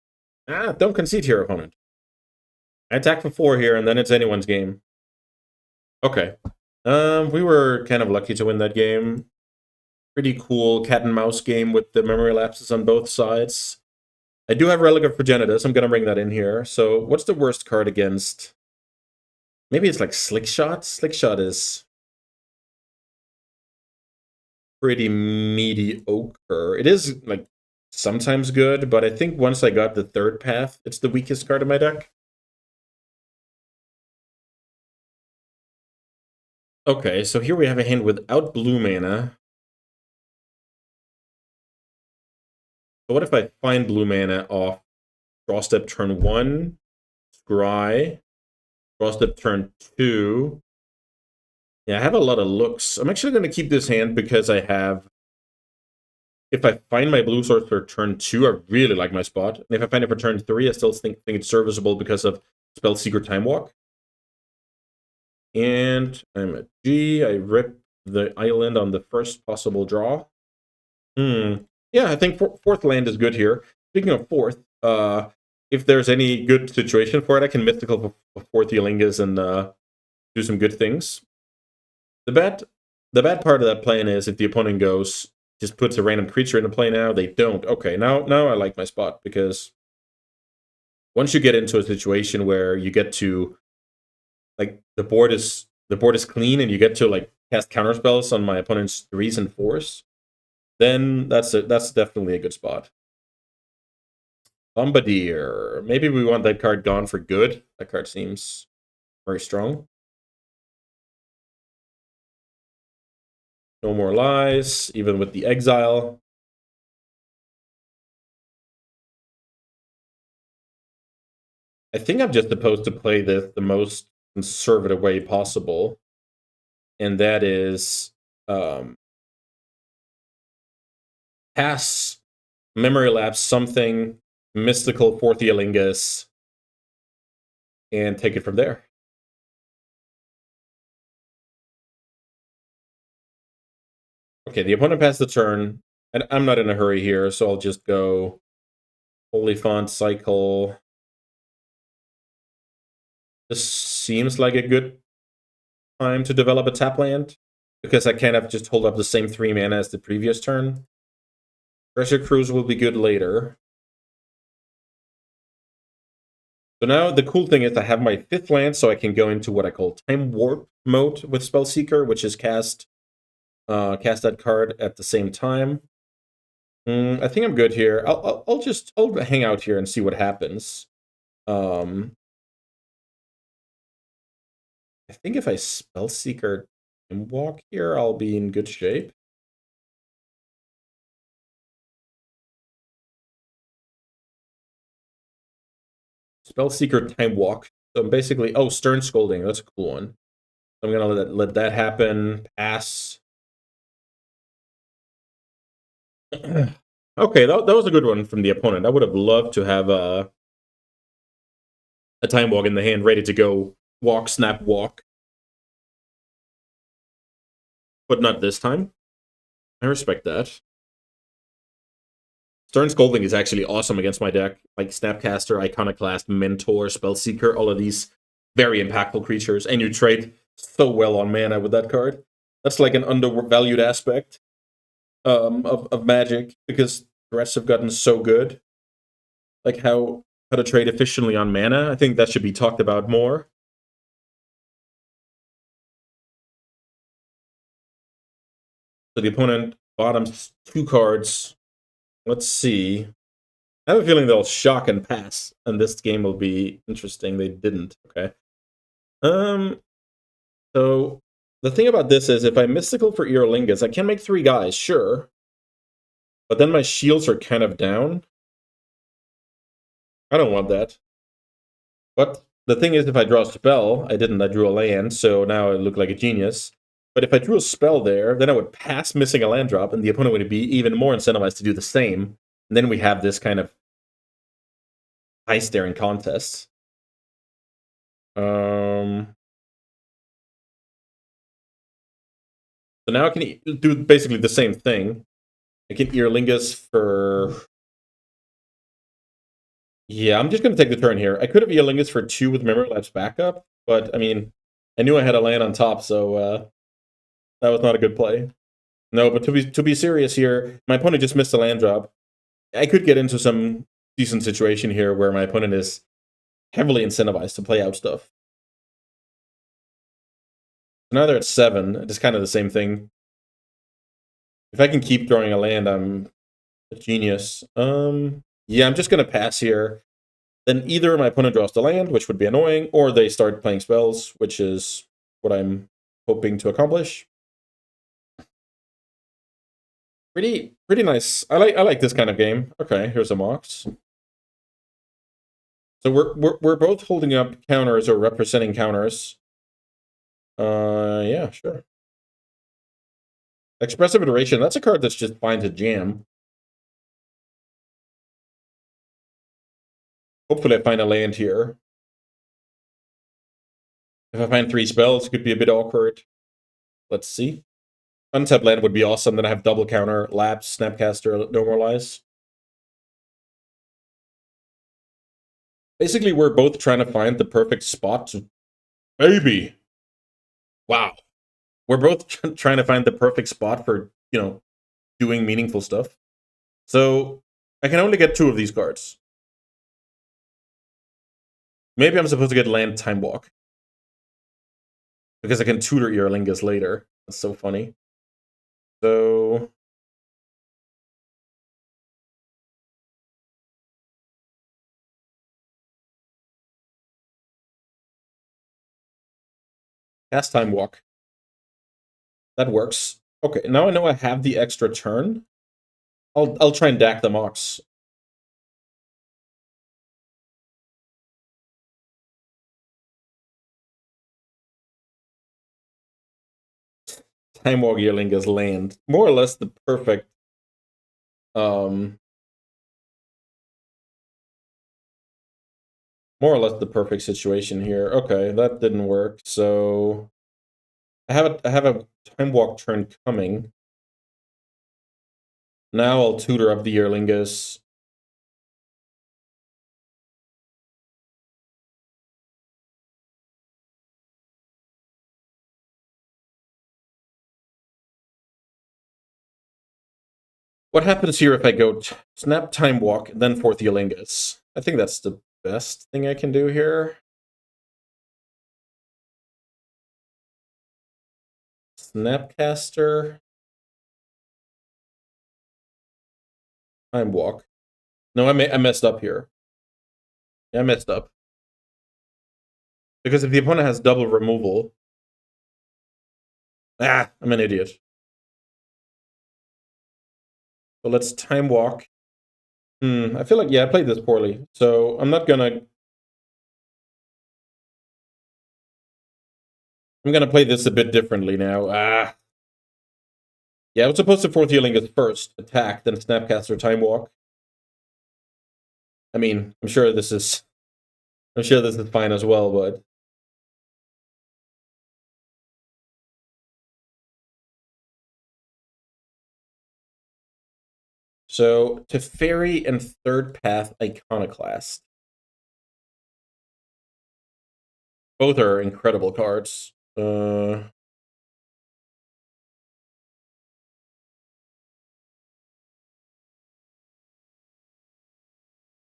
Don't concede here, opponent. I attack for 4 here, and then it's anyone's game. Okay. We were kind of lucky to win that game. Pretty cool cat and mouse game with the memory lapses on both sides. I do have Relic of Progenitus. I'm going to bring that in here. So what's the worst card against? Maybe it's like Slick Shot. Slick Shot is pretty mediocre. It is like sometimes good, but I think once I got the 3rd path, it's the weakest card in my deck. Okay, so here we have a hand without blue mana. So what if I find blue mana off draw step turn 1, scry, draw step turn 2. Yeah, I have a lot of looks. I'm actually going to keep this hand because I have... If I find my blue source for turn 2, I really like my spot. And if I find it for turn 3, I still think it's serviceable because of Spellseeker Time Walk. And I'm at G. I rip the island on the first possible draw. Yeah, I think 4th land is good here. Speaking of 4th, if there's any good situation for it, I can Mythical for 4th Theolingus and do some good things. The bad part of that plan is if the opponent goes, just puts a random creature into play now, they don't. Okay, now I like my spot, because once you get into a situation where you get to, like, the board is clean and you get to like cast counterspells on my opponent's 3s and 4s, then that's definitely a good spot. Bombardier. Maybe we want that card gone for good. That card seems very strong. No More Lies, even with the exile. I think I'm just supposed to play this the most conservative way possible. And that is pass, memory lapse something, mystical 4th Theolingus, and take it from there. Okay, the opponent passed the turn, and I'm not in a hurry here, so I'll just go Holy Font Cycle. This seems like a good time to develop a tap land, because I kind of just hold up the same 3 mana as the previous turn. Treasure Cruise will be good later. So now the cool thing is I have my 5th land, so I can go into what I call Time Warp mode with Spellseeker, which is cast that card at the same time. I think I'm good here. I'll hang out here and see what happens. I think if I Spellseeker and walk here, I'll be in good shape. Spellseeker Time Walk. So basically, oh, Stern Scolding. That's a cool one. I'm gonna let that happen. Pass. Okay, that was a good one from the opponent. I would have loved to have a Time Walk in the hand, ready to go. Walk, snap, walk. But not this time. I respect that. Stern Scolding is actually awesome against my deck. Like Snapcaster, Iconoclast, Mentor, Spellseeker, all of these very impactful creatures. And you trade so well on mana with that card. That's like an undervalued aspect of Magic, because the rest have gotten so good. Like how to trade efficiently on mana. I think that should be talked about more. So the opponent bottoms 2 cards. Let's see. I have a feeling they'll shock and pass, and this game will be interesting. They didn't. Okay. So the thing about this is, if I mystical for Earlingus, I can make 3 guys, sure. But then my shields are kind of down. I don't want that. But the thing is, if I draw a spell, I didn't, I drew a land, so now I look like a genius. But if I drew a spell there, then I would pass missing a land drop, and the opponent would be even more incentivized to do the same. And then we have this kind of high-staring contest. So now I can do basically the same thing. I can Earlingus for... Yeah, I'm just going to take the turn here. I could have Earlingus for 2 with Memory Lapse backup, but, I mean, I knew I had a land on top, so that was not a good play. No, but to be serious here, my opponent just missed a land drop. I could get into some decent situation here where my opponent is heavily incentivized to play out stuff. Now they're at 7. It's kind of the same thing. If I can keep throwing a land, I'm a genius. Yeah, I'm just going to pass here. Then either my opponent draws the land, which would be annoying, or they start playing spells, which is what I'm hoping to accomplish. Pretty nice. I like this kind of game. Okay, here's a Mox. So we're both holding up counters or representing counters. Yeah, sure. Expressive Iteration, that's a card that's just fine to jam. Hopefully I find a land here. If I find 3 spells, it could be a bit awkward. Let's see. Untap land would be awesome. Then I have double counter, Lapse, Snapcaster, Normalize. Basically, we're both trying to find the perfect spot to... Maybe. Wow. We're both trying to find the perfect spot for, doing meaningful stuff. So, I can only get 2 of these cards. Maybe I'm supposed to get land Time Walk. Because I can tutor Earlingus later. That's so funny. So... Cast Time Walk. That works. Okay, now I know I have the extra turn. I'll try and DAC the Mox. Time Walk Earlingus land. More or less the perfect more or less the perfect situation here. Okay, that didn't work. So I have a Time Walk turn coming. Now I'll tutor up the Earlingus. What happens here if I go Snap Time Walk, then 4th Earlingus? I think that's the best thing I can do here. Snapcaster. Time Walk. No, I messed up here. I messed up. Because if the opponent has double removal, Ah, I'm an idiot. So let's time walk. I feel like, yeah, I played this poorly. So I'm not gonna... I'm gonna play this a bit differently now. Ah. Yeah, I was supposed to fourth healing as first attack, then Snapcaster Time Walk. I mean, I'm sure this is fine as well, but so Teferi and Third Path Iconoclast. Both are incredible cards.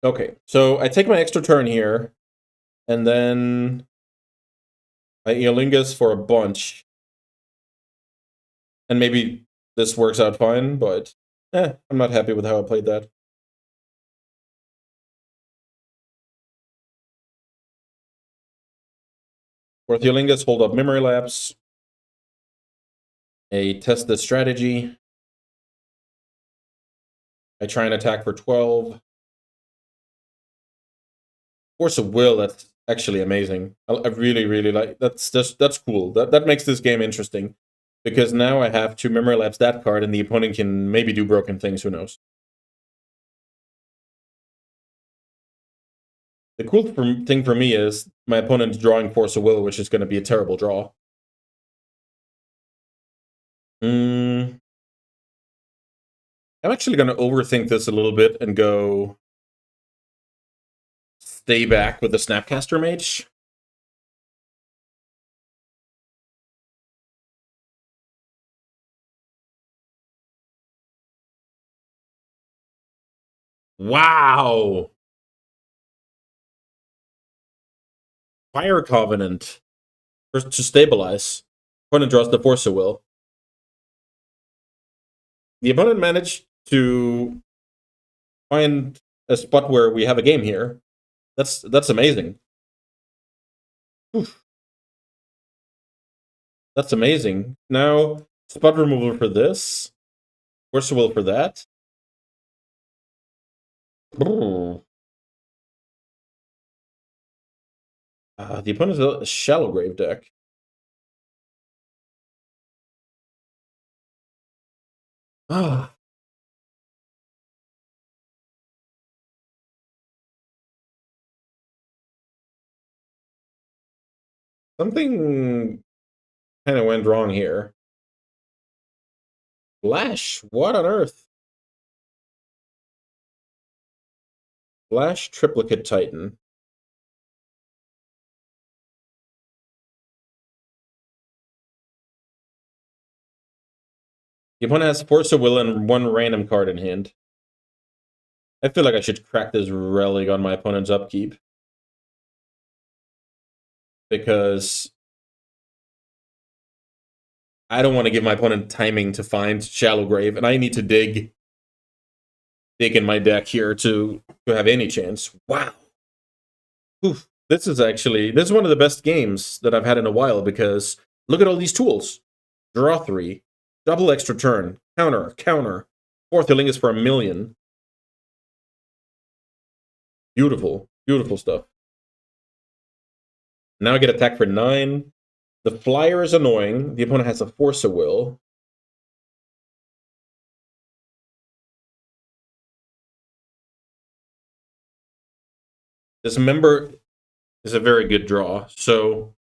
Okay, so I take my extra turn here, and then I Eolingus for a bunch. And maybe this works out fine, but I'm not happy with how I played that. For Eolingus, hold up Memory Lapse. A Test the Strategy. I try and attack for 12. Force of Will, that's actually amazing. I really, really like that's cool. That makes this game interesting. Because now I have to Memory Lapse that card, and the opponent can maybe do broken things, who knows. The cool thing for me is my opponent's drawing Force of Will, which is going to be a terrible draw. I'm actually going to overthink this a little bit and go stay back with the Snapcaster Mage. Wow! Fire Covenant. First to stabilize. Opponent draws the Force of Will. The opponent managed to find a spot where we have a game here. That's amazing. Oof. That's amazing. Now, spot removal for this. Force of Will for that. The opponent's a Shallow Grave deck. Ah. Something kind of went wrong here. Flash? What on earth? Flash Triplicate Titan. The opponent has Force of Will and one random card in hand. I feel like I should crack this Relic on my opponent's upkeep. Because I don't want to give my opponent timing to find Shallow Grave, and I need to dig in my deck here to have any chance. Wow. Oof. This is one of the best games that I've had in a while, because look at all these tools. Draw 3, double extra turn, counter. Fourth healing is for 1,000,000. Beautiful, beautiful stuff. Now I get attack for 9. The flyer is annoying. The opponent has a Force of Will. Dismember is a very good draw. So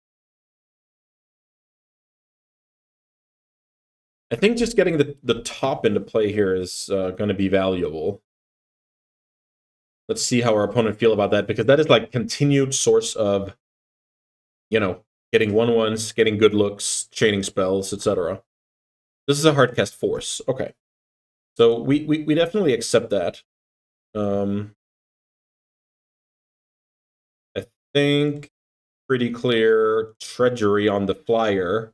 I think just getting the top into play here is going to be valuable. Let's see how our opponent feel about that, because that is like continued source of, getting 1/1s, getting good looks, chaining spells, etc. This is a hardcast Force. Okay. So we definitely accept that. I think pretty clear Treachery on the flyer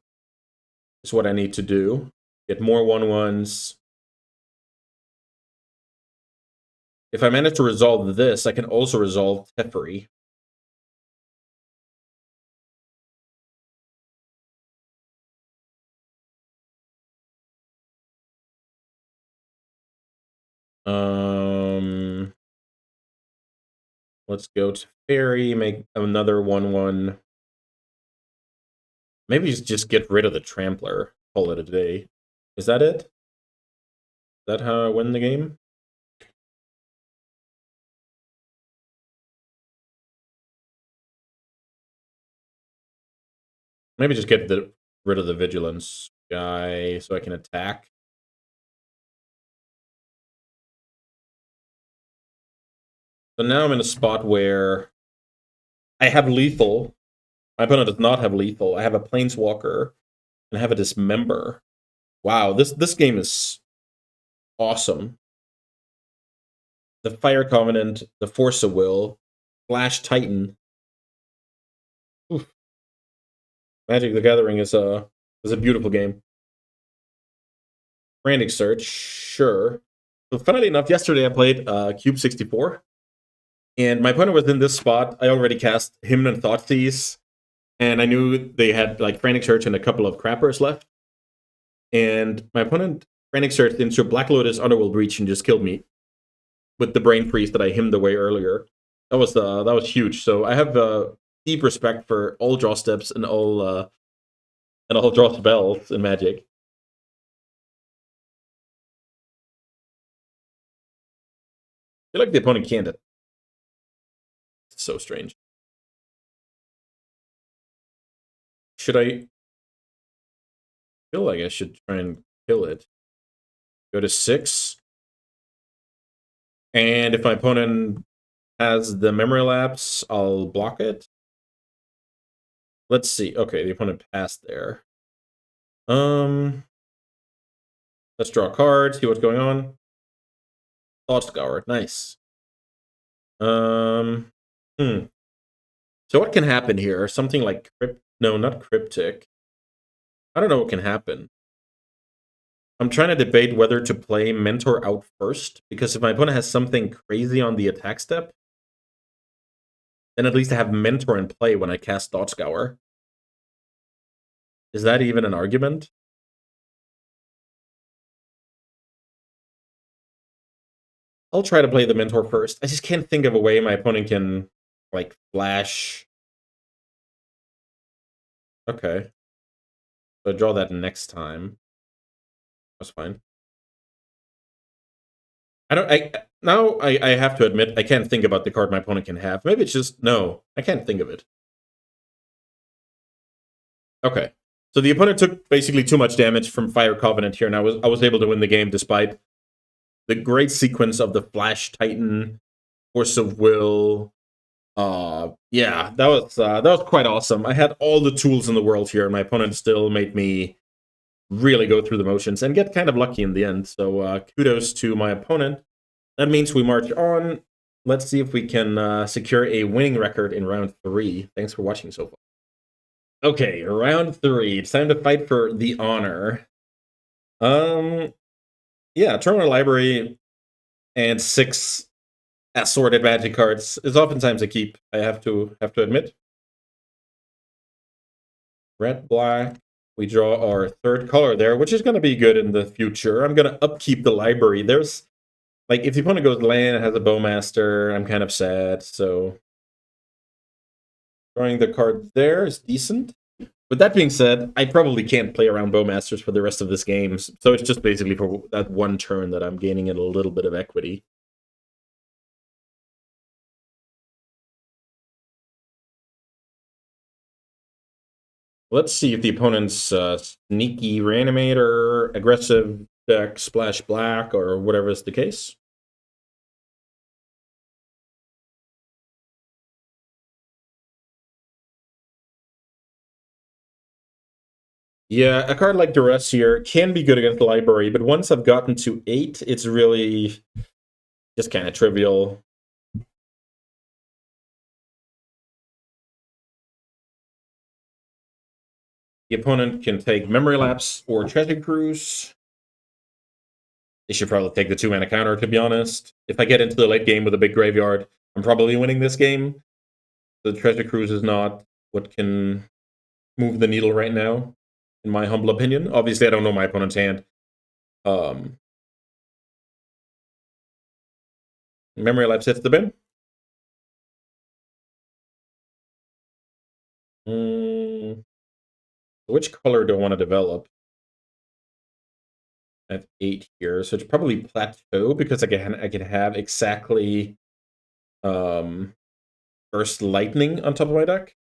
is what I need to do. Get more 1/1s. If I manage to resolve this, I can also resolve Teferi. Let's go to Fairy, make another 1/1. Maybe just get rid of the Trampler. Call it a day. Is that it? Is that how I win the game? Maybe just get rid of the Vigilance guy so I can attack. So now I'm in a spot where I have lethal. My opponent does not have lethal. I have a Planeswalker and I have a Dismember. Wow, this game is awesome. The Fire Covenant, the Force of Will, Flash Titan. Oof. Magic the Gathering is a beautiful game. Frantic Search, sure. So funnily enough, yesterday I played Cube 64, and my opponent was in this spot. I already cast Hymn and Thoughtseize, and I knew they had like Frantic Search and a couple of crappers left. And my opponent Frantic Search into Black Lotus Underworld Breach and just killed me with the Brain Freeze that I hymned away earlier. That was huge. So I have deep respect for all draw steps and all draw spells in Magic. I feel like the opponent can't. It's so strange. Should I feel like I should try and kill it? Go to 6. And if my opponent has the memory lapse, I'll block it. Let's see. Okay, the opponent passed there. Let's draw a card, see what's going on. Thought Scour, nice. So what can happen here? Something like no, not cryptic. I don't know what can happen. I'm trying to debate whether to play Mentor out first, because if my opponent has something crazy on the attack step, then at least I have Mentor in play when I cast Thought Scour. Is that even an argument? I'll try to play the Mentor first. I just can't think of a way my opponent can, like, flash. Okay. So draw that next time. That's fine. I have to admit, I can't think about the card my opponent can have. Maybe it's just, no, I can't think of it. Okay. So the opponent took basically too much damage from Fire Covenant here, and I was able to win the game despite the great sequence of the Flash Titan, Force of Will. Yeah, that was quite awesome. I had all the tools in the world here, and my opponent still made me really go through the motions and get kind of lucky in the end. So kudos to my opponent. That means we march on. Let's see if we can secure a winning record in round 3. Thanks for watching so far. Okay, round 3. It's time to fight for the honor. Yeah, Terminal Library and 6 assorted Magic cards is oftentimes a keep, I have to admit. Red, black. We draw our 3rd color there, which is going to be good in the future. I'm going to upkeep the library. There's, like, if the opponent goes land and has a Bowmaster, I'm kind of sad, so drawing the card there is decent. With that being said, I probably can't play around Bowmasters for the rest of this game, so it's just basically for that one turn that I'm gaining a little bit of equity. Let's see if the opponent's sneaky Reanimator, aggressive deck, splash black, or whatever is the case. Yeah, a card like Duress here can be good against the library, but once I've gotten to 8, it's really just kind of trivial. The opponent can take Memory Lapse or Treasure Cruise. They should probably take the 2-mana counter, to be honest. If I get into the late game with a big graveyard, I'm probably winning this game. The Treasure Cruise is not what can move the needle right now, in my humble opinion. Obviously, I don't know my opponent's hand. Memory lapse hits the bin. Which color do I want to develop? I have 8 here, so it's probably plateau because I can have exactly burst lightning on top of my deck.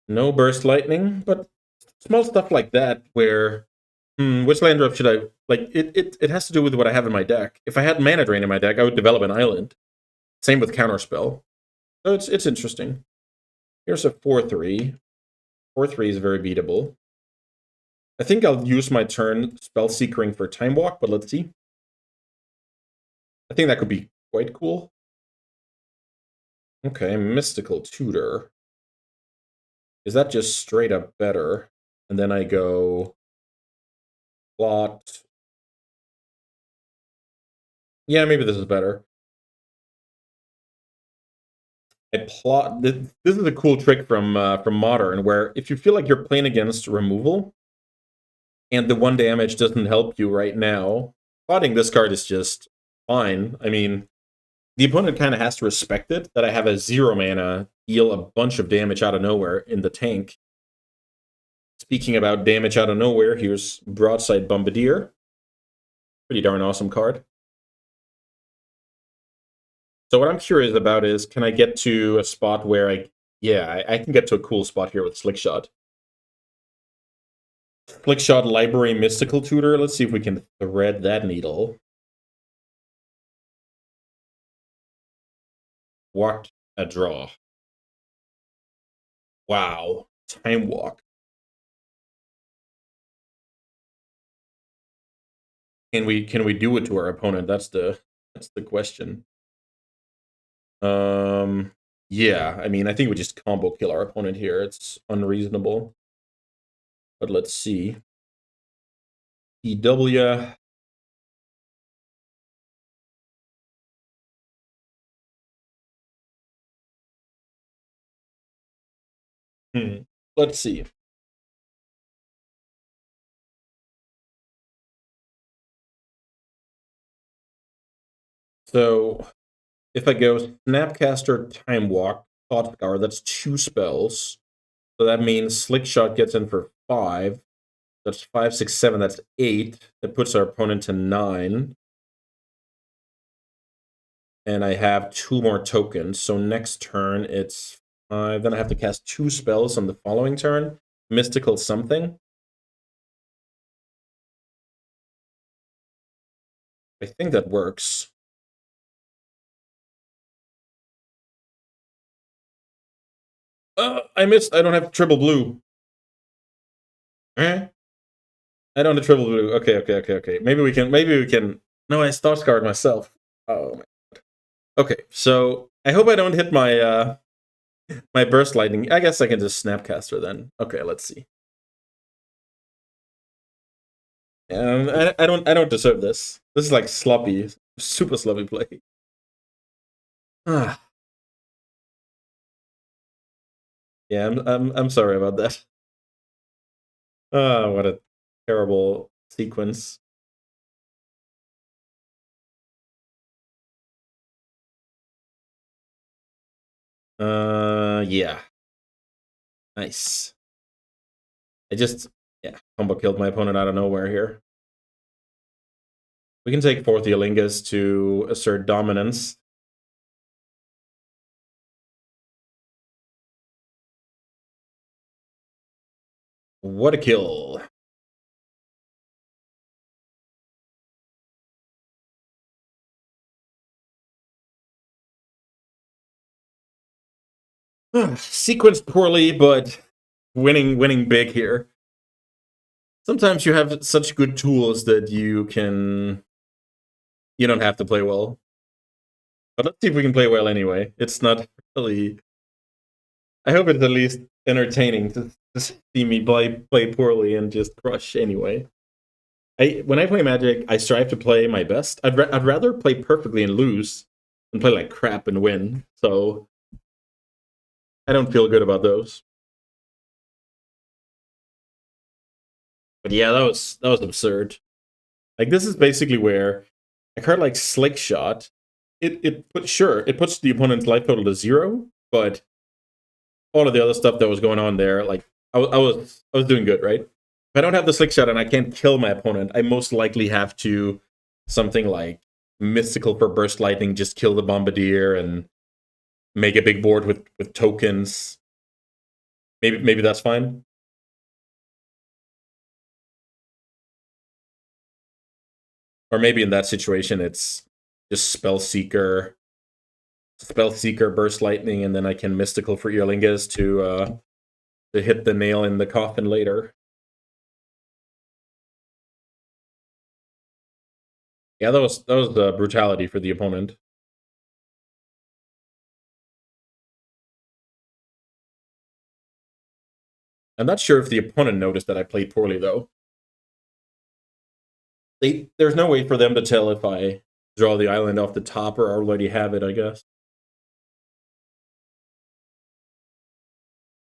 No burst lightning, but small stuff like that where which land drop should I like? It has to do with what I have in my deck. If I had mana drain in my deck, I would develop an island. Same with counterspell. So it's interesting. Here's a 4/3. 4/3 is very beatable. I think I'll use my turn spell seekering for time walk, but let's see. I think that could be quite cool. Okay, mystical tutor. Is that just straight up better? And then I go plot. Yeah, maybe this is better. I plot. This is a cool trick from Modern, where if you feel like you're playing against removal, and the 1 damage doesn't help you right now, plotting this card is just fine. I mean, the opponent kind of has to respect it that I have a 0 mana deal a bunch of damage out of nowhere in the tank. Speaking about damage out of nowhere, here's Broadside Bombardier. Pretty darn awesome card. So what I'm curious about is, can I get to a spot where I can get to a cool spot here with Slickshot. Slickshot Library Mystical Tutor. Let's see if we can thread that needle. What a draw. Wow. Time Walk. Can we do it to our opponent? That's the question. Yeah, I mean, I think we just combo kill our opponent here. It's unreasonable. But let's see. EW. Let's see. So if I go Snapcaster, Time Walk, Thought Scour, that's 2 spells. So that means Slickshot gets in for 5. That's 5, 6, 7. That's 8. That puts our opponent to 9. And I have 2 more tokens. So next turn it's 5. Then I have to cast 2 spells on the following turn. Mystical something. I think that works. I missed. I don't have triple blue. Eh? I don't have triple blue. Okay. Maybe we can. No, I Star Scarred myself. Oh my god. Okay, so I hope I don't hit my my burst lightning. I guess I can just Snapcaster then. Okay, let's see. I don't deserve this. This is like sloppy, super sloppy play. Ah. Yeah, I'm sorry about that. Ah, what a terrible sequence. Yeah. Nice. Yeah, combo killed my opponent out of nowhere here. We can take 4th Eolingus to assert dominance. What a kill. Sequenced poorly, but winning big here. Sometimes you have such good tools that you don't have to play well. But let's see if we can play well anyway. It's not really. I hope it's at least entertaining to see me play poorly and just crush anyway. When I play Magic, I strive to play my best. I'd rather play perfectly and lose than play like crap and win. So I don't feel good about those. But yeah, that was absurd. Like this is basically where a card like Slick Shot, it puts the opponent's life total to 0, but all of the other stuff that was going on there, like I was doing good, right? If I don't have the Slick Shot and I can't kill my opponent, I most likely have to something like Mystical for Burst Lightning, just kill the Bombardier and make a big board with tokens. Maybe that's fine. Or maybe in that situation it's just Spellseeker, Burst Lightning, and then I can Mystical for Earlingas to hit the nail in the coffin later. Yeah, that was the brutality for the opponent. I'm not sure if the opponent noticed that I played poorly though. There's no way for them to tell if I draw the island off the top or already have it, I guess.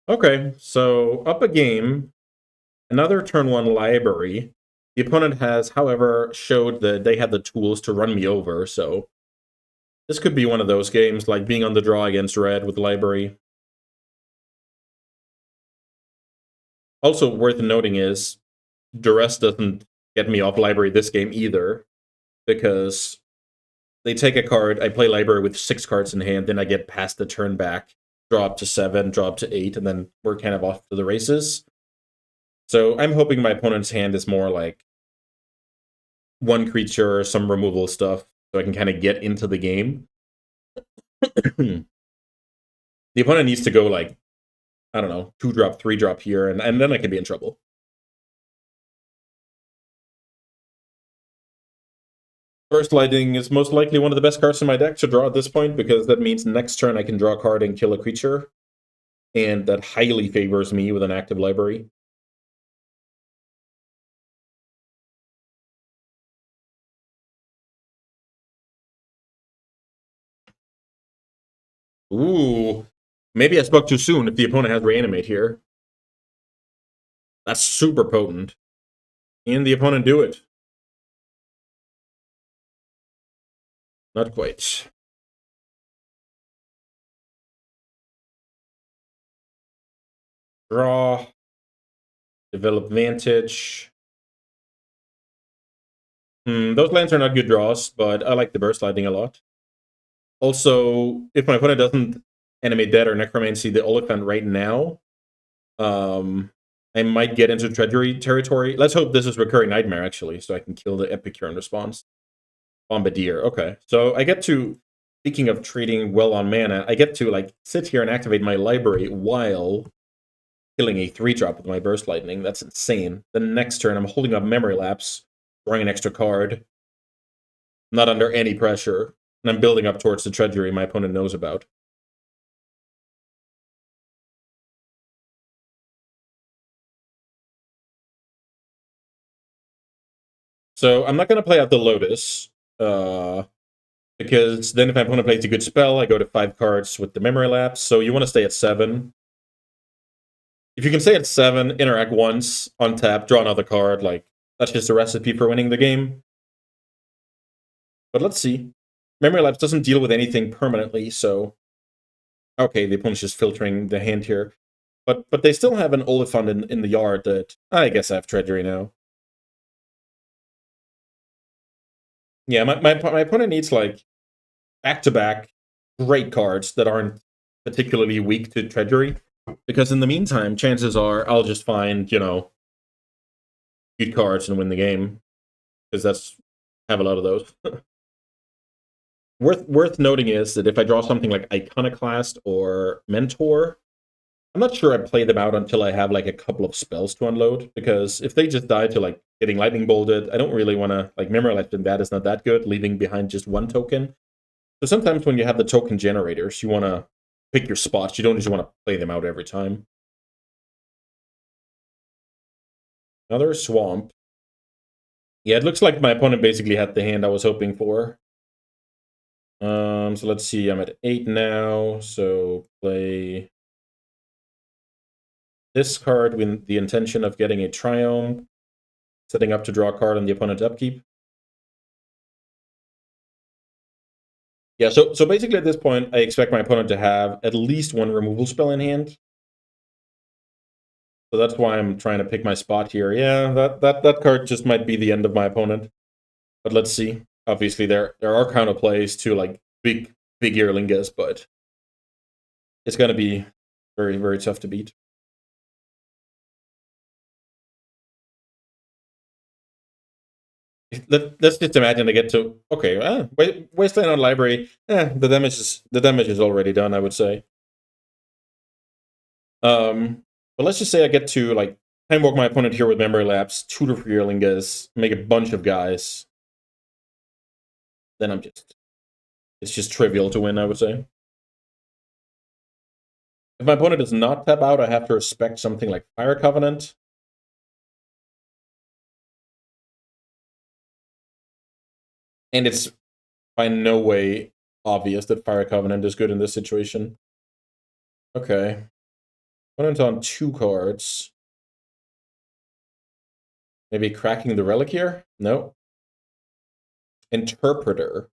Okay, so up a game, another turn 1 library. The opponent has, however, showed that they had the tools to run me over, so this could be one of those games, like being on the draw against red with library. Also worth noting is Duress doesn't get me off library this game either, because they take a card, I play library with 6 cards in hand, then I get past the turn back, draw up to 7, draw up to 8, and then we're kind of off to the races. So I'm hoping my opponent's hand is more like one creature, some removal stuff, so I can kind of get into the game. The opponent needs to go like, I don't know, 2-drop, 3-drop here, and then I could be in trouble. First Lighting is most likely one of the best cards in my deck to draw at this point, because that means next turn I can draw a card and kill a creature, and that highly favors me with an active library. Ooh, maybe I spoke too soon if the opponent has Reanimate here. That's super potent. And the opponent do it. Not quite. Draw. Develop Vantage. Those lands are not good draws, but I like the Burst Lightning a lot. Also, if my opponent doesn't animate Dead or Necromancy the Oliphant right now, I might get into Treasury territory. Let's hope this is Recurring Nightmare, actually, so I can kill the Epicure in response. Bombardier, okay. So I get to, speaking of trading well on mana, I get to like sit here and activate my library while killing a 3-drop with my Burst Lightning. That's insane. The next turn, I'm holding up Memory Lapse, drawing an extra card, not under any pressure, and I'm building up towards the Treasury my opponent knows about. So I'm not going to play out the Lotus, because then if my opponent plays a good spell, I go to 5 cards with the Memory Lapse, so you want to stay at 7. If you can stay at 7, interact once, untap, draw another card, like, that's just a recipe for winning the game. But let's see. Memory Lapse doesn't deal with anything permanently, so... Okay, the opponent's just filtering the hand here. But they still have an Oliphant in the yard that... I guess I have Treasury now. Yeah, my opponent needs, like, back-to-back great cards that aren't particularly weak to Treasury. Because in the meantime, chances are I'll just find, good cards and win the game. Because that's... have a lot of those. Worth noting is that if I draw something like Iconoclast or Mentor, I'm not sure I play them out until I have like a couple of spells to unload, because if they just die to like getting lightning bolted, I don't really want to, like, Memory Lapse in that is not that good, leaving behind just one token. So sometimes when you have the token generators, you want to pick your spots. You don't just want to play them out every time. Another Swamp. Yeah, it looks like my opponent basically had the hand I was hoping for. So let's see, I'm at 8 now, so play this card with the intention of getting a Triumph. setting up to draw a card on the opponent's upkeep. Yeah, so basically at this point, I expect my opponent to have at least one removal spell in hand. So that's why I'm trying to pick my spot here. Yeah, that card just might be the end of my opponent. But let's see. Obviously, there are counter plays to like big Earlingas, but it's going to be very, very tough to beat. Let's just imagine I get to Wasteland on Library. The damage is already done, I would say. But let's just say I get to like time walk my opponent here with Memory Lapse, tutor for Earlingas, make a bunch of guys. Then it's just trivial to win, I would say. If my opponent does not tap out, I have to respect something like Fire Covenant. And it's by no way obvious that Fire Covenant is good in this situation. Okay. Opponent on 2 cards. Maybe cracking the Relic here? No. Interpreter.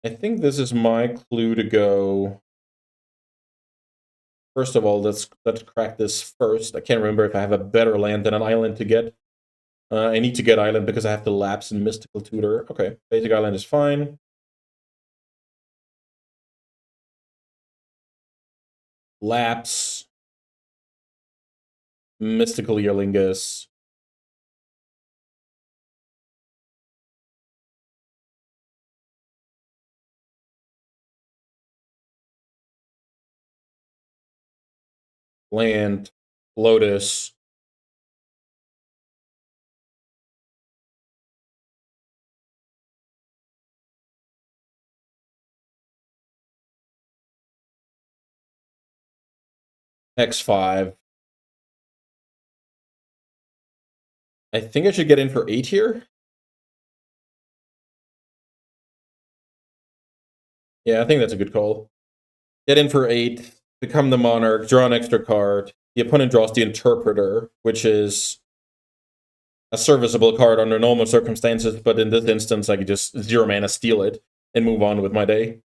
I think this is my clue to go. First of all, let's crack this first. I can't remember if I have a better land than an island to get. I need to get island because I have to lapse in Mystical Tutor. Okay, basic island is fine. Lapse. Mystical Earlingus. Land. Lotus. X5. I think I should get in for 8 here. Yeah, I think that's a good call. Get in for 8, become the Monarch, draw an extra card. The opponent draws the Interpreter, which is a serviceable card under normal circumstances, but in this instance, I could just 0 mana steal it and move on with my day.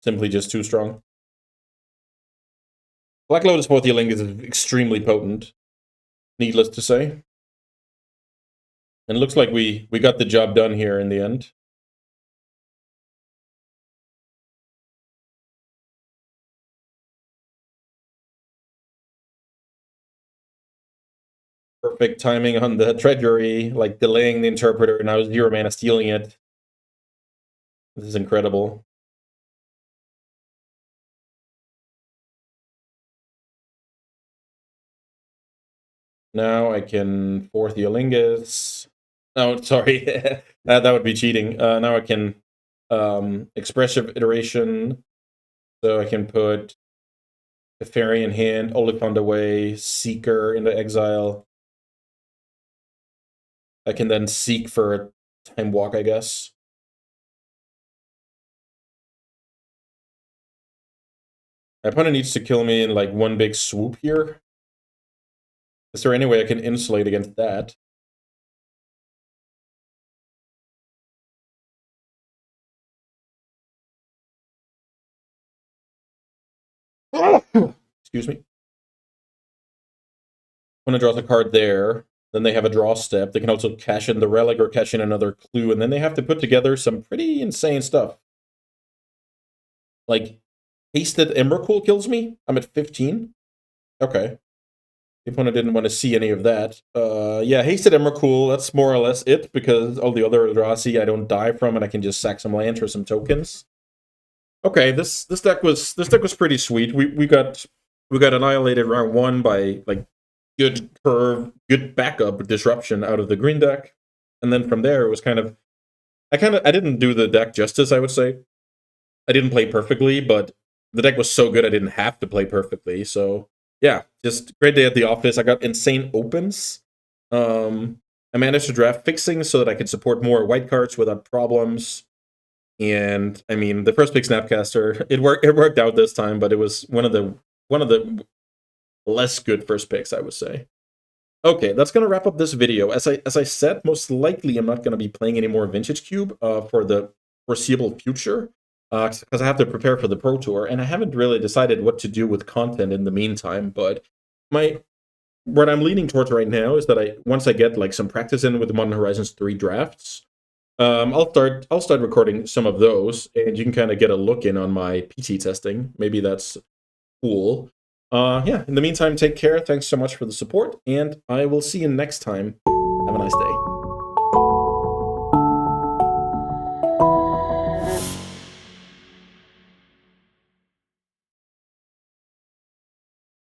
Simply just too strong. Black Lotus for the Link is extremely potent, needless to say. And it looks like we got the job done here in the end. Perfect timing on the Treasury, like delaying the Interpreter, now 0 mana stealing it. This is incredible. Now I can fourth Eolingus. Oh, sorry. that would be cheating. Now I can expressive iteration. So I can put the Fairy in hand, Oliphant away, Seeker into exile. I can then seek for a time walk, I guess. My opponent needs to kill me in like one big swoop here. Is there any way I can insulate against that? Excuse me. Opponent draws a card there. Then they have a draw step. They can also cash in the Relic or cash in another clue. And then they have to put together some pretty insane stuff. Like, Hasted Emrakul kills me? I'm at 15? Okay. The opponent didn't want to see any of that. Yeah, Hasted Emrakul, that's more or less it, because all the other Eldrazi I don't die from, and I can just sack some lands for some tokens. Okay, this deck was pretty sweet. We got annihilated round 1 by like good curve, good backup disruption out of the green deck. And then from there it was I didn't do the deck justice, I would say. I didn't play perfectly, but the deck was so good I didn't have to play perfectly. So yeah, just great day at the office. I got insane opens. I managed to draft fixing so that I could support more white cards without problems. And I mean, the first pick Snapcaster, it worked out this time, but it was one of the less good first picks, I would say. Okay, that's going to wrap up this video. As I said, most likely I'm not going to be playing any more Vintage Cube for the foreseeable future, because I have to prepare for the Pro Tour, and I haven't really decided what to do with content in the meantime. But what I'm leaning towards right now is that once I get like some practice in with the Modern Horizons 3 drafts, I'll start recording some of those, and you can kind of get a look in on my PT testing. Maybe that's cool. Yeah, in the meantime, take care. Thanks so much for the support, and I will see you next time. Have a nice day.